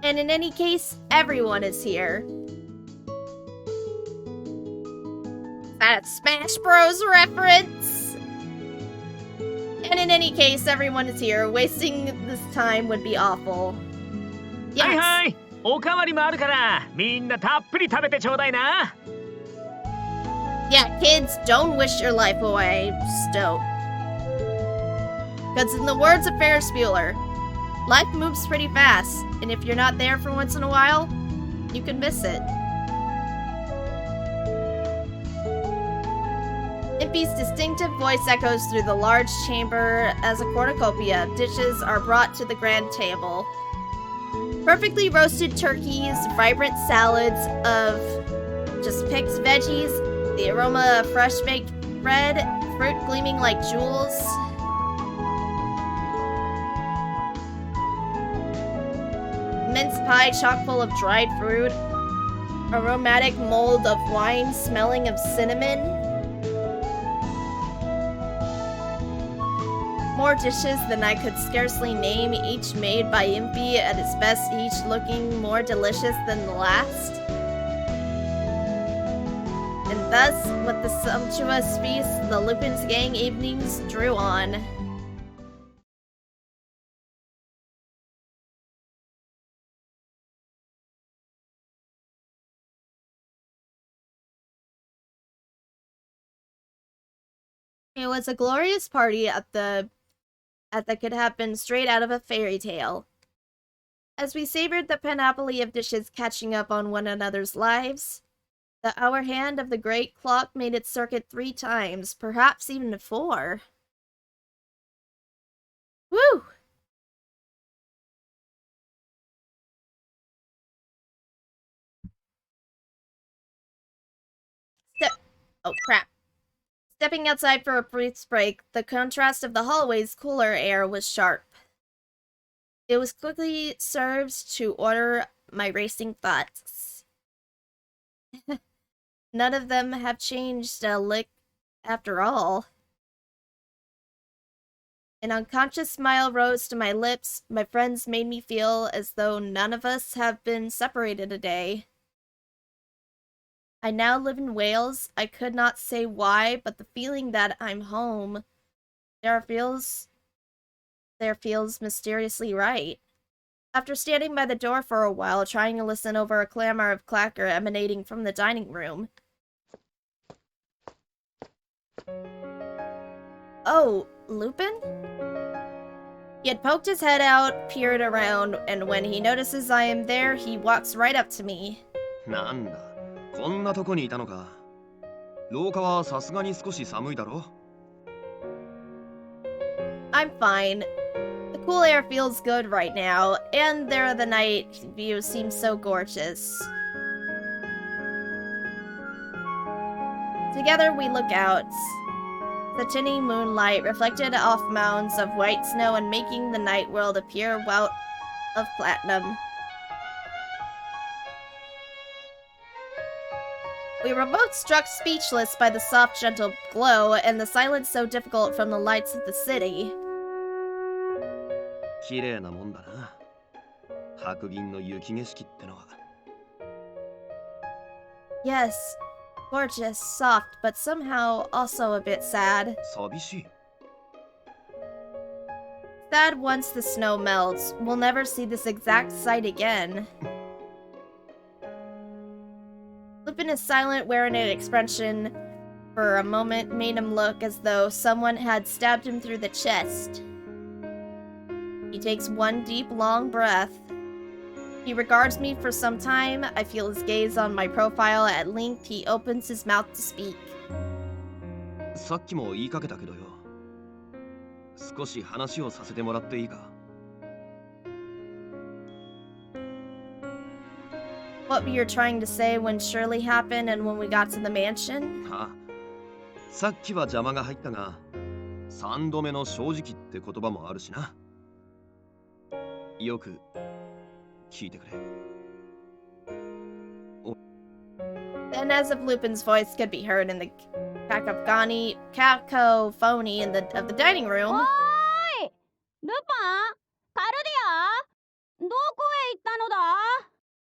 And in any case, everyone is here. That a Smash Bros reference? And in any case, everyone is here. Wasting this time would be awful. Yes. はいはい、おかわりもあるから、みんなたっぷり食べてちょうだいな。Yeah, kids, don't wish your life away. Just don't. Because in the words of Ferris Bueller, life moves pretty fast, and if you're not there for once in a while, you can miss it. Impy's distinctive voice echoes through the large chamber as a cornucopia of dishes are brought to the grand table. Perfectly roasted turkeys, vibrant salads of just picked veggies, the aroma of fresh baked bread, fruit gleaming like jewels. Mince pie chock full of dried fruit, aromatic mold of wine smelling of cinnamon. More dishes than I could scarcely name, each made by Impy at its best, each looking more delicious than the last. And thus, with the sumptuous feast, the Lupin's gang evenings drew on. It was a glorious party that could have been straight out of a fairy tale. As we savored the panoply of dishes catching up on one another's lives, the hour hand of the great clock made its circuit 3 times, perhaps even 4. Woo! Oh crap. Stepping outside for a brief break, the contrast of the hallway's cooler air was sharp. It was quickly served to order my racing thoughts. None of them have changed a lick after all. An unconscious smile rose to my lips. My friends made me feel as though none of us have been separated a day. I now live in Wales. I could not say why, but the feeling that I'm home there feels mysteriously right. After standing by the door for a while, trying to listen over a clamor of clacker emanating from the dining room. Oh, Lupin? He had poked his head out, peered around, and when he notices I am there, he walks right up to me. なんだ、こんなとこにいたのか。廊下はさすがに少し寒いだろ。I'm fine. The cool air feels good right now, and there the night view seems so gorgeous. Together we look out. The tinny moonlight reflected off mounds of white snow and making the night world appear wout of platinum. We were both struck speechless by the soft, gentle glow and the silence so difficult from the lights of the city. 綺麗なもんだな。白銀の雪景色ってのは。Yes, gorgeous, soft, but somehow also a bit sad. 寂しい。Sad once the snow melts. We'll never see this exact sight again. Lupin is silent, wearing an expression for a moment made him look as though someone had stabbed him through the chest. He takes one deep, long breath. He regards me for some time. I feel his gaze on my profile. At length, he opens his mouth to speak. さっきも言いかけたけどよ。少し話をさせてもらっていいか。What were you trying to say when Shirley happened and when we got to the mansion? はあ、さっきは邪魔が入ったが、3度目の正直って言葉もあるしな。よく聞いてくれ。And as if Lupin's voice could be heard in the cacophony of the dining room. おーいルパンカルディアどこへ行ったのだ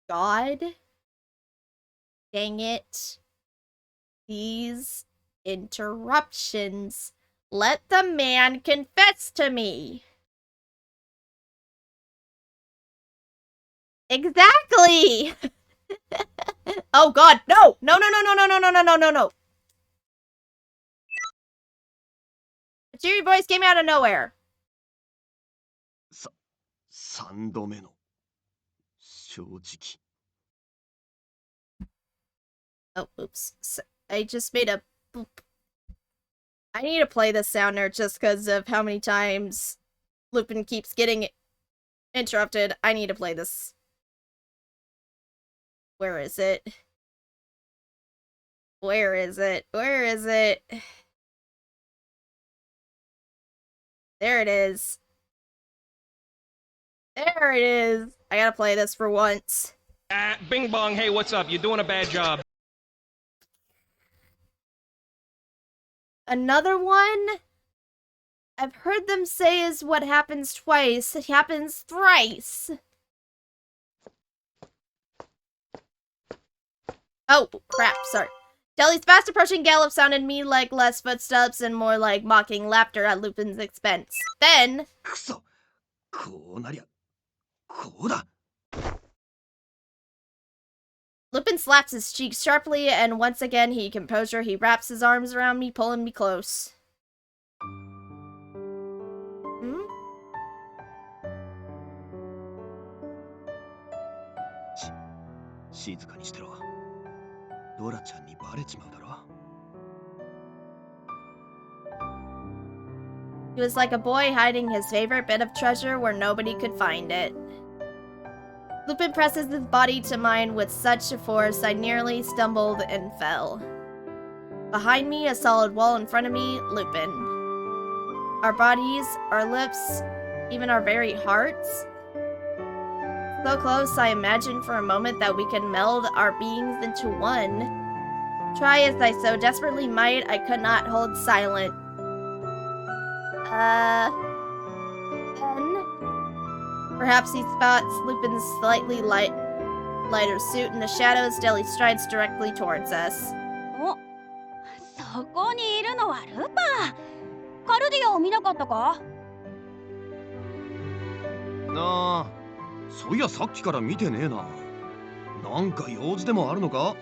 God. Dang it. These interruptions. Let the man confess to me. Exactly. Oh God, no! No, no, no, no, no, no, no, no, no, no, no. The cheery voice came out of nowhere. 3度目の正直。Oh, oops. I just made a boop. I need to play this sounder just because of how many times Lupin keeps getting interrupted. I need to play this. Where is it? Where is it? Where is it? There it is. There it is. I gotta play this for once. Bing bong, hey, what's up? You're doing a bad job. Another one? I've heard them say is what happens twice, it happens thrice. Oh, crap, sorry. Deli's fast approaching gallop sounded me like less footsteps and more like mocking laughter at Lupin's expense. Then... Lupin slaps his cheeks sharply, and once again, he wraps his arms around me, pulling me close. Hmm? He was like a boy hiding his favorite bit of treasure where nobody could find it. Lupin presses his body to mine with such a force I nearly stumbled and fell. Behind me, a solid wall in front of me, Lupin. Our bodies, our lips, even our very hearts. So close, I imagined for a moment that we could meld our beings into one. Try as I so desperately might, I could not hold silent. Then... Perhaps he spots Lupin's slightly lighter suit in the shadows. Deli strides directly towards us. そこにいるのはルパン。カルディアを見なかったか？なあ、そういやさっきから見てねえな。なんか用事でもあるのか？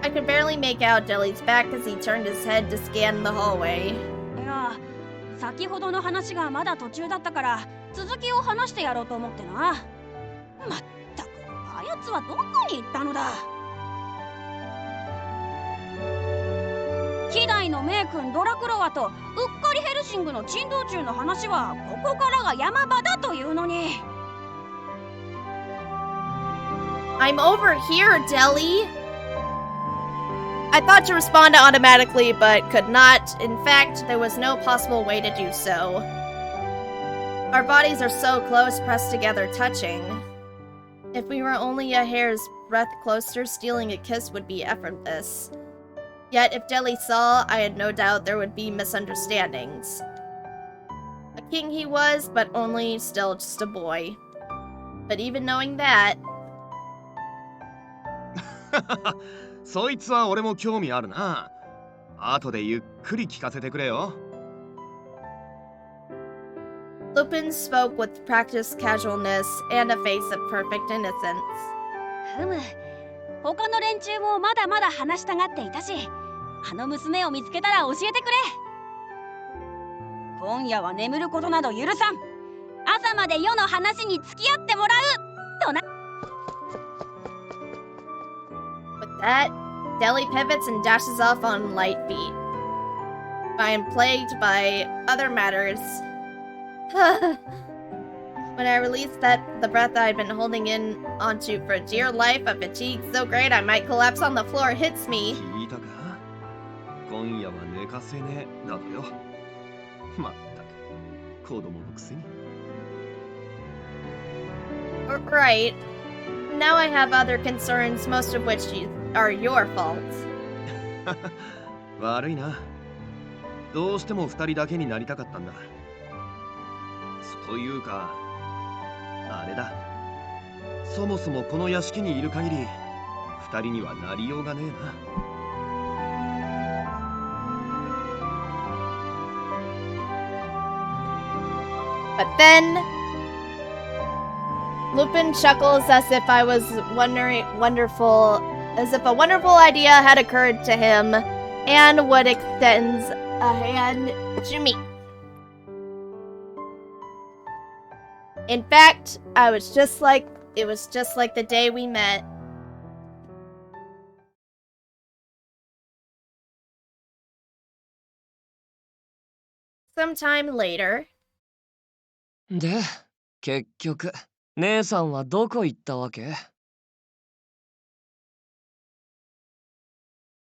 I could barely make out Deli's back as he turned his head to scan the hallway. いや、先ほどの話がまだ途中だったから続きを話してやろうと思ってな。まったく、あやつはどこに行ったのだ。希代の名君ドラクロワとうっかりヘルシングの珍道中の話はここからが山場だというのに。I'm over here, Deli! I thought to respond automatically, but could not. In fact, there was no possible way to do so. Our bodies are so close, pressed together, touching. If we were only a hair's breadth closer, stealing a kiss would be effortless. Yet, if Deli saw, I had no doubt there would be misunderstandings. A king he was, but only still just a boy. But even knowing that... そいつは俺も興味あるな。後でゆっくり聞かせてくれよ。Lupin spoke with practiced casualness and a face of perfect innocence. ふむ、他の連中もまだまだ話したがっていたし、あの娘を見つけたら教えてくれ。今夜は眠ることなど許さん。朝まで世の話に付き合ってもらうとな。With that, Deli pivots and dashes off on light feet. I am plagued by other matters. When I released the breath I had been holding in onto for dear life, a fatigue so great I might collapse on the floor hits me. 聞いたか？今夜は寝かせねえなどよ。まったく子供のくせに。Right. Now I have other concerns, most of which are your fault. 悪いな。どうしても二人だけになりたかったんだ。というか、あれだ。そもそもこの屋敷にいる限り、二人にはなりようがねえな。But then, Lupin chuckles as if I was as if a wonderful idea had occurred to him, and would extends a hand to me. In fact, it was just like the day we met. Sometime later. で、結局、姉さんはどこ行ったわけ？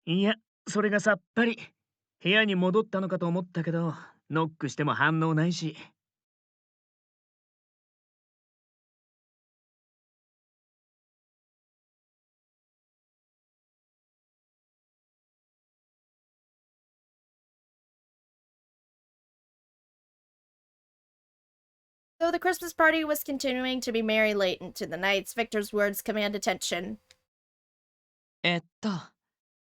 いや、それがさっぱり。部屋に戻ったのかと思ったけど、ノックしても反応ないし。Though the Christmas party was continuing to be merry late into the nights, Victor's words command attention.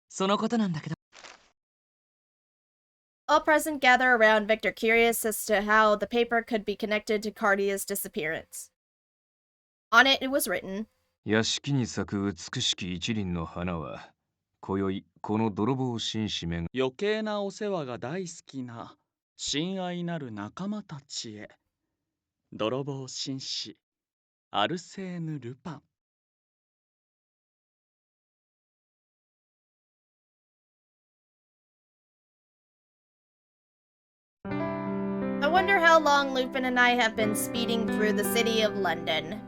そのことなんだけど。 All present gather around Victor, curious as to how the paper could be connected to Cardia's disappearance. On it was written, 屋敷に咲く美しき一輪の花は、今宵この泥棒紳士めが余計なお世話が大好きな親愛なる仲間たちへ。泥棒紳士アルセーヌ・ルパン。 I wonder how long Lupin and I have been speeding through the city of London.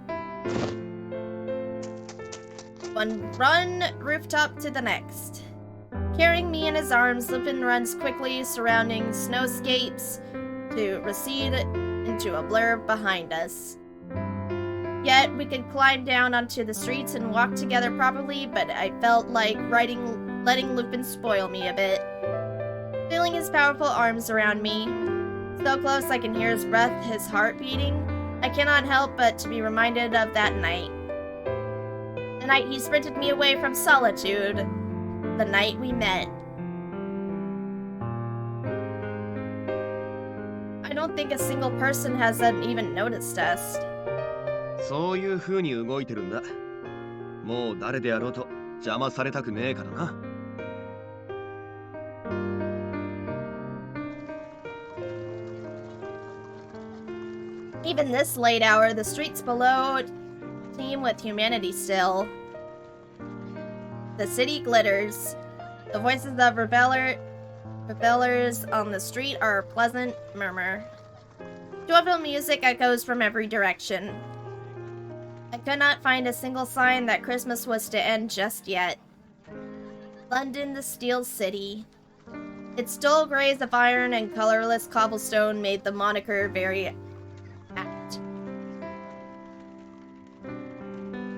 One run rooftop to the next. Carrying me in his arms, Lupin runs quickly, surrounding snowscapes to recede into a blur behind us. Yet, we could climb down onto the streets and walk together properly, but I felt like letting Lupin spoil me a bit. Feeling his powerful arms around me, so close I can hear his breath, his heart beating, I cannot help but to be reminded of that night. The night he sprinted me away from solitude. The night we met. I don't think a single person has even noticed us. そういう風に動いてるんだ。もう誰であろうと邪魔されたくねえからな。Even this late hour, the streets below teem with humanity still. The city glitters. The voices of revelers on the street are a pleasant murmur. Joyful music echoes from every direction. I could not find a single sign that Christmas was to end just yet. London, the Steel City. Its dull grays of iron and colorless cobblestone made the moniker very apt.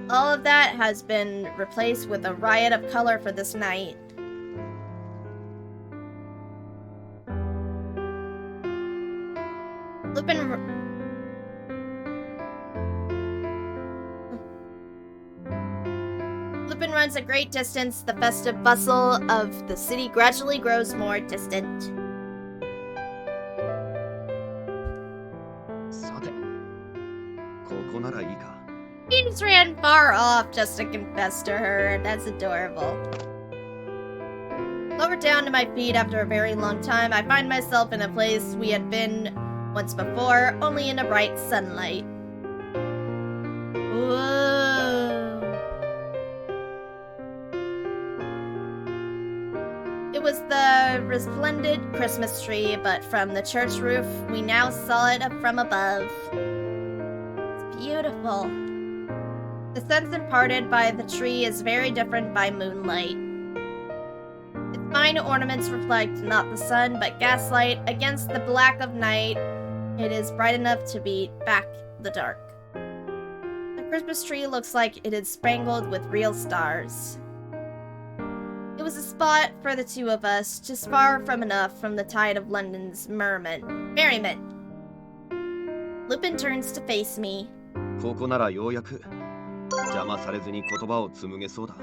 All of that has been replaced with a riot of color for this night. Lupin runs a great distance. The festive bustle of the city gradually grows more distant. さて、ここならいいか。He just ran far off just to confess to her. That's adorable. Lowered down to my feet after a very long time, I find myself in a place we had been once before, only in a bright sunlight. Whoa. It was the resplendent Christmas tree, but from the church roof, we now saw it from above. It's beautiful. The sense imparted by the tree is very different by moonlight. Its fine ornaments reflect not the sun, but gaslight against the black of night. It is bright enough to beat back the dark. The Christmas tree looks like it is spangled with real stars. It was a spot for the two of us, just far from enough from the tide of London's merriment. Lupin turns to face me. ここならようやく邪魔されずに言葉を紡げそうだ。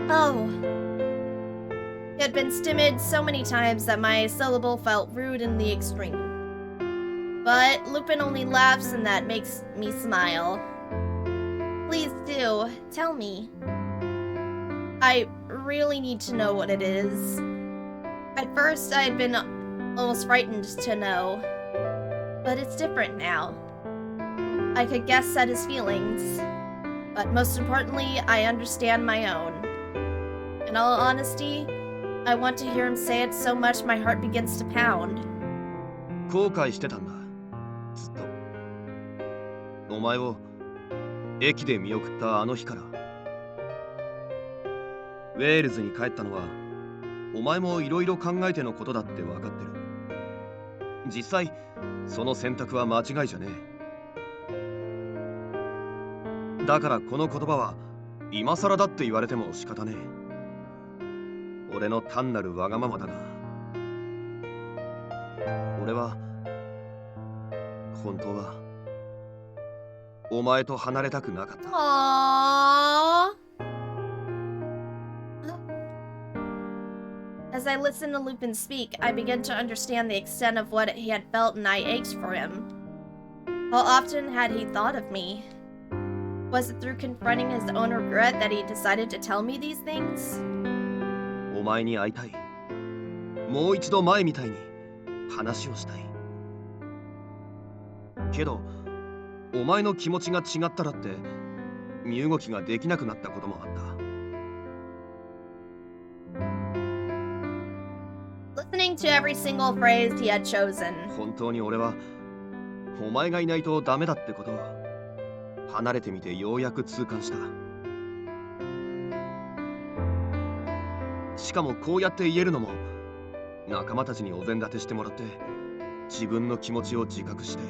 Oh. It had been stymied so many times that my syllable felt rude in the extreme. But Lupin only laughs and that makes me smile. Please do, tell me. I really need to know what it is. At first, I had been almost frightened to know. But it's different now. I could guess at his feelings. But most importantly, I understand my own. In all honesty, I want to hear him say it so much my heart begins to pound. 後悔してたんだ。ずっと。お前を駅で見送ったあの日から。ウェールズに帰ったのはお前もいろいろ考えてのことだって分かってる。実際その選択は間違いじゃねえ。だからこの言葉は今更だって言われても仕方ねえ。俺の単なるわがままだが、俺は本当はお前と離れたくなかった。 Aww. As I listened to Lupin speak, I began to understand the extent of what he had felt, and I ached for him. How often had he thought of me? Was it through confronting his own regret that he decided to tell me these things? お前に会いたい。もう一度前みたいに話をしたい。けどお前の気持ちが違ったらって身動きができなくなったこともあった。 Listening to every single phrase he had chosen. 本当に俺はお前がいないとダメだってことを離れてみてようやく痛感した。しかもこうやって言えるのも仲間たちにお膳立てしてもらって自分の気持ちを自覚して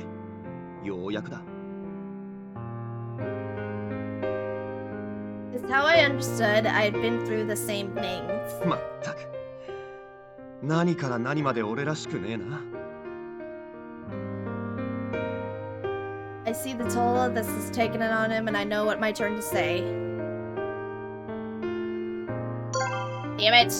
ようやくだ。 It's how I understood I had been through the same things. まったく何から何まで俺らしくねえな。 I see the toll this has taken it on him, and I know what my turn to say. Damn it!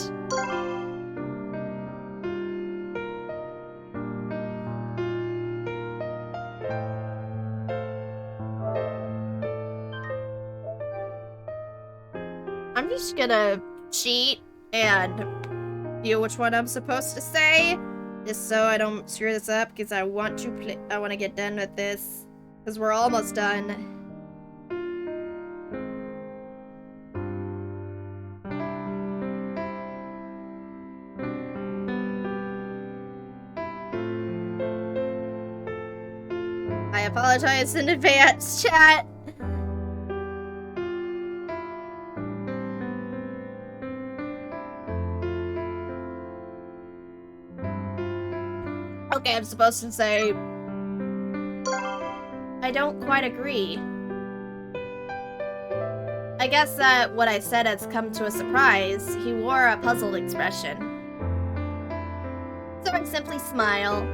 I'm just gonna cheat and feel which one I'm supposed to say, just so I don't screw this up, because I want to get done with this, because we're almost done. I apologize in advance, chat. Okay, I'm supposed to say, I don't quite agree. I guess that what I said has come to a surprise. He wore a puzzled expression. So I simply smile.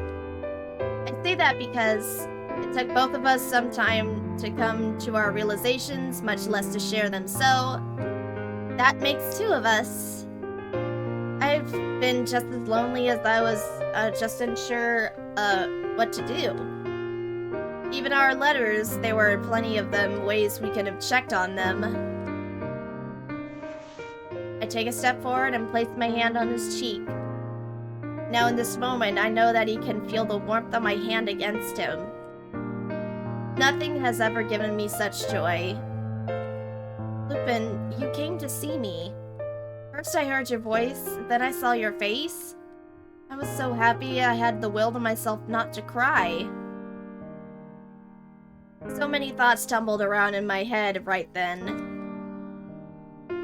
I say that because it took both of us some time to come to our realizations, much less to share them, so that makes two of us. I've been just as lonely as I was just unsure what to do. Even our letters, there were plenty of them, ways we could have checked on them. I take a step forward and place my hand on his cheek. Now in this moment, I know that he can feel the warmth of my hand against him. Nothing has ever given me such joy. Lupin, you came to see me. First I heard your voice, then I saw your face. I was so happy I had the will to myself not to cry. So many thoughts tumbled around in my head right then.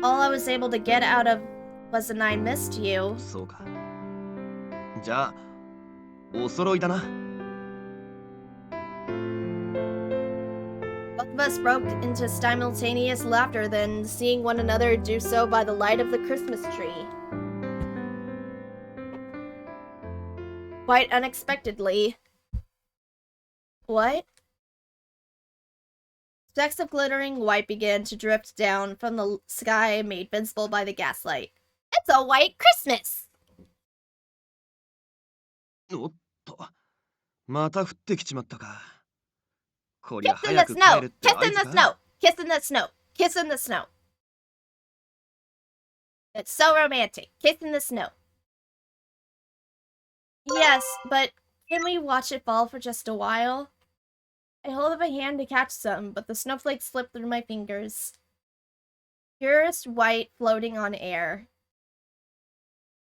All I was able to get out of was an I missed you. そうか。じゃあお揃いだな。 Both of us broke into simultaneous laughter, then seeing one another do so by the light of the Christmas tree. Quite unexpectedly. What? Specks of glittering white began to drift down from the sky, made visible by the gaslight. It's a white Christmas! おっと、また降ってきちまったか。こり Kiss ゃ in 早 the く帰 snow! れって Kiss 合 in 図 the か。 snow! Kiss in the snow! Kiss in the snow! It's so romantic. Kiss in the snow. Yes, but can we watch it fall for just a while? I hold up a hand to catch some, but the snowflakes slip through my fingers. Purest white floating on air.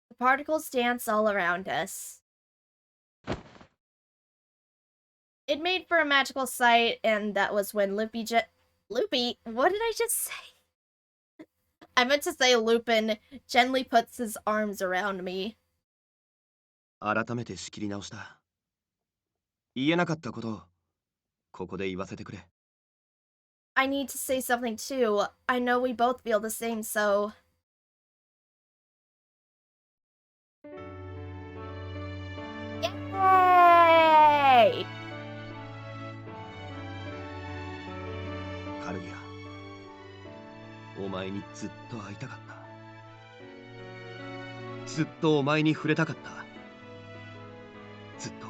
The particles dance all around us. It made for a magical sight, and that was when Loopy, what did I just say? I meant to say Lupin gently puts his arms around me. 改めて仕切り直した。言えなかったことをここで言わせてくれ。 I need to say something too. I know we both feel the same, so... Yay! 前にずっと会いたかった。ずっとお前に触れたかった。ずっと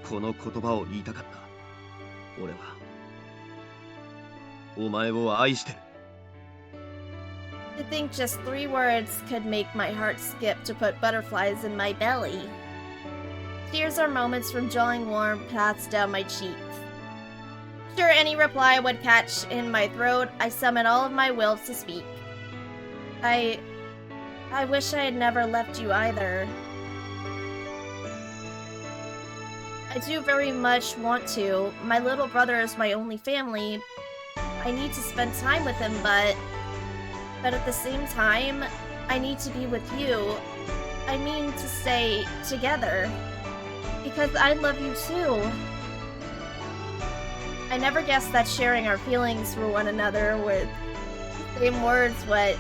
この言葉を言いたかった。俺はお前を愛してる。 To think just 3 words could make my heart skip to put butterflies in my belly. Tears are moments from drawing warm paths down my cheeks. Sure, any reply would catch in my throat, I summon all of my will to speak. I wish I had never left you either. I do very much want to. My little brother is my only family. I need to spend time with him, but at the same time, I need to be with you. I mean to stay together. Because I love you too. I never guessed that sharing our feelings for one another with the same words would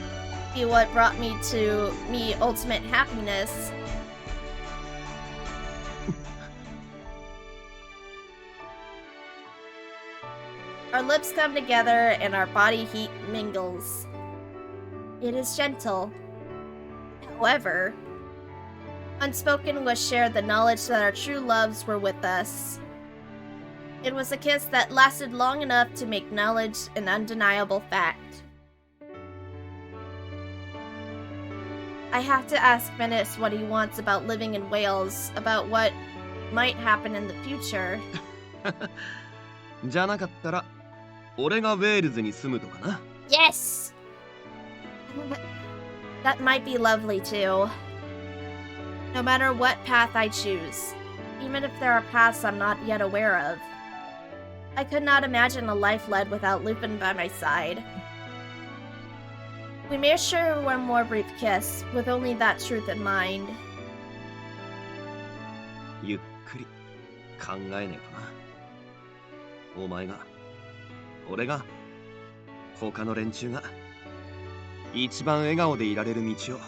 be what brought me to ultimate happiness. Our lips come together and our body heat mingles. It is gentle. However, unspoken was shared the knowledge that our true loves were with us. It was a kiss that lasted long enough to make knowledge an undeniable fact. I have to ask Menace what he wants about living in Wales, about what might happen in the future. じゃなかったら俺がウェールズに住むとかな。 Yes! That might be lovely too. No matter what path I choose, even if there are paths I'm not yet aware of. I could not imagine a life led without Lupin by my side. We may share one more brief kiss, with only that truth in mind. ゆっくり考えねえとな。お前が、俺が、他の連中が一番笑顔でいられる道を。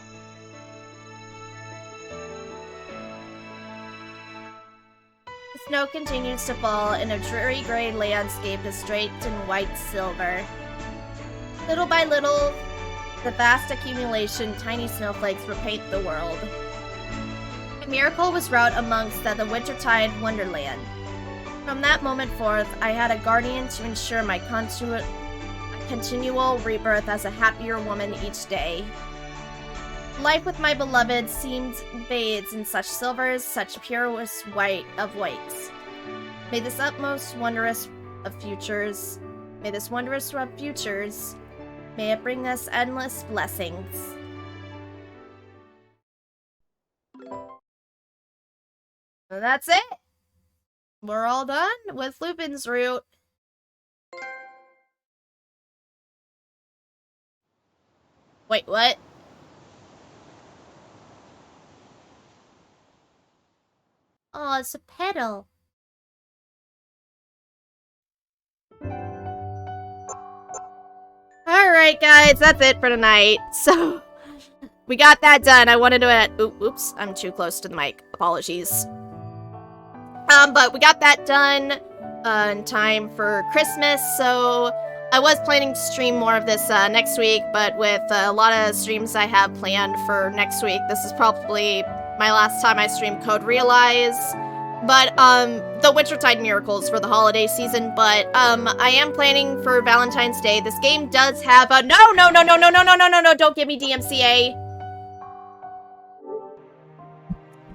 The snow continues to fall, and a dreary gray landscape is draped in white silver. Little by little, the vast accumulation of tiny snowflakes repaint the world. A miracle was wrought amongst the Wintertide wonderland. From that moment forth, I had a guardian to ensure my continual rebirth as a happier woman each day. Life with my beloved seemed bathed in such silvers, such purest white of whites. May this wondrous of futures, may it bring us endless blessings. And that's it! We're all done with Lupin's route. Wait, what? Oh, it's a pedal. Alright, guys, that's it for tonight. So, we got that done. I wanted to... oops, I'm too close to the mic. Apologies. But we got that done in time for Christmas, so I was planning to stream more of this next week, but with a lot of streams I have planned for next week, this is probably my last time I stream Code Realize. But, the Wintertide Miracles for the holiday season, but, I am planning for Valentine's Day. This game does have a- No, don't give me DMCA.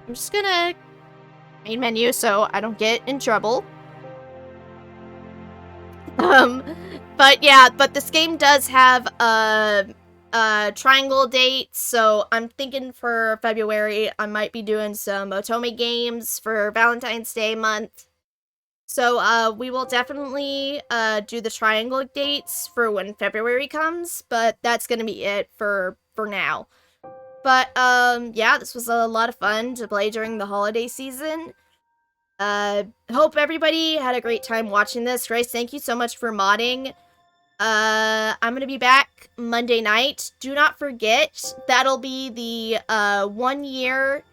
I'm just gonna main menu so I don't get in trouble. But yeah, but this game does have a triangle date, so I'm thinking for February I might be doing some Otome games for Valentine's Day month. So we will definitely do the triangle dates for when February comes, but that's gonna be it for now. But yeah, this was a lot of fun to play during the holiday season. Hope everybody had a great time watching this. Grace, thank you so much for modding. I'm gonna be back Monday night. Do not forget, that'll be the 1 year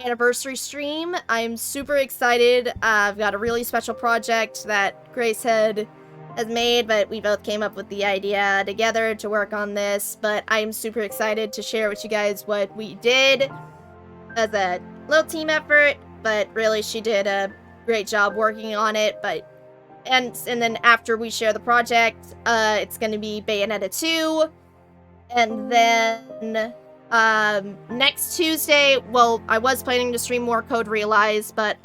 anniversary stream. I'm super excited. I've got a really special project that Grace had has made, but we both came up with the idea together to work on this. But I'm super excited to share with you guys what we did as a little team effort. But really, she did a great job working on it. And then after we share the project, it's going to be Bayonetta 2. And then next Tuesday, well, I was planning to stream more Code Realize, but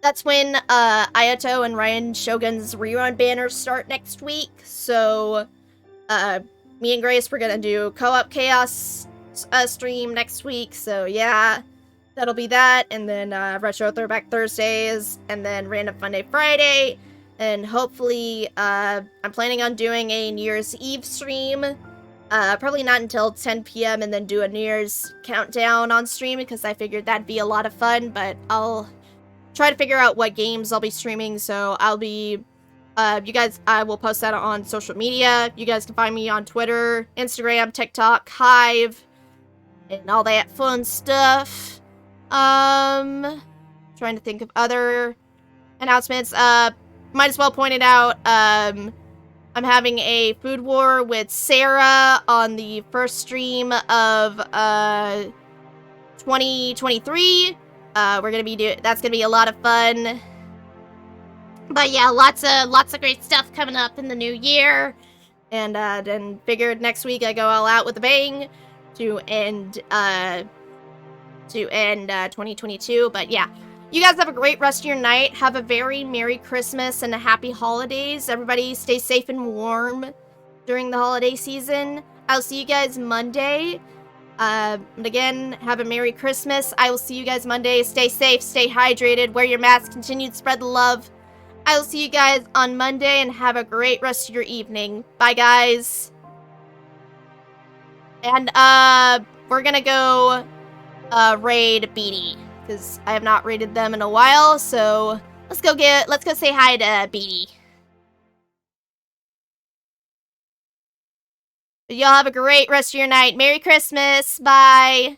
that's when Ayato and Ryan Shogun's rerun banners start next week. So me and Grace, we're gonna do Co-op Chaos stream next week. So yeah, that'll be that. And then Retro Throwback Thursdays, and then Random Fun Day Friday. And hopefully, I'm planning on doing a New Year's Eve stream. Probably not until 10 p.m. and then do a New Year's countdown on stream because I figured that'd be a lot of fun, but I'll try to figure out what games I'll be streaming, so I'll be, you guys, I will post that on social media. You guys can find me on Twitter, Instagram, TikTok, Hive, and all that fun stuff. Trying to think of other announcements. Might as well point it out, I'm having a food war with Sarah on the first stream of 2023. We're gonna be that's gonna be a lot of fun. But yeah, lots of great stuff coming up in the new year. And then figured next week I go all out with a bang to end 2022. But yeah. You guys have a great rest of your night. Have a very Merry Christmas and a Happy Holidays. Everybody stay safe and warm during the holiday season. I'll see you guys Monday. And again, have a Merry Christmas. I will see you guys Monday. Stay safe, stay hydrated, wear your mask, continue to spread the love. I will see you guys on Monday and have a great rest of your evening. Bye, guys. And we're gonna go raid Beatty, because I have not raided them in a while, so let's go say hi to Beatty. Y'all have a great rest of your night. Merry Christmas. Bye.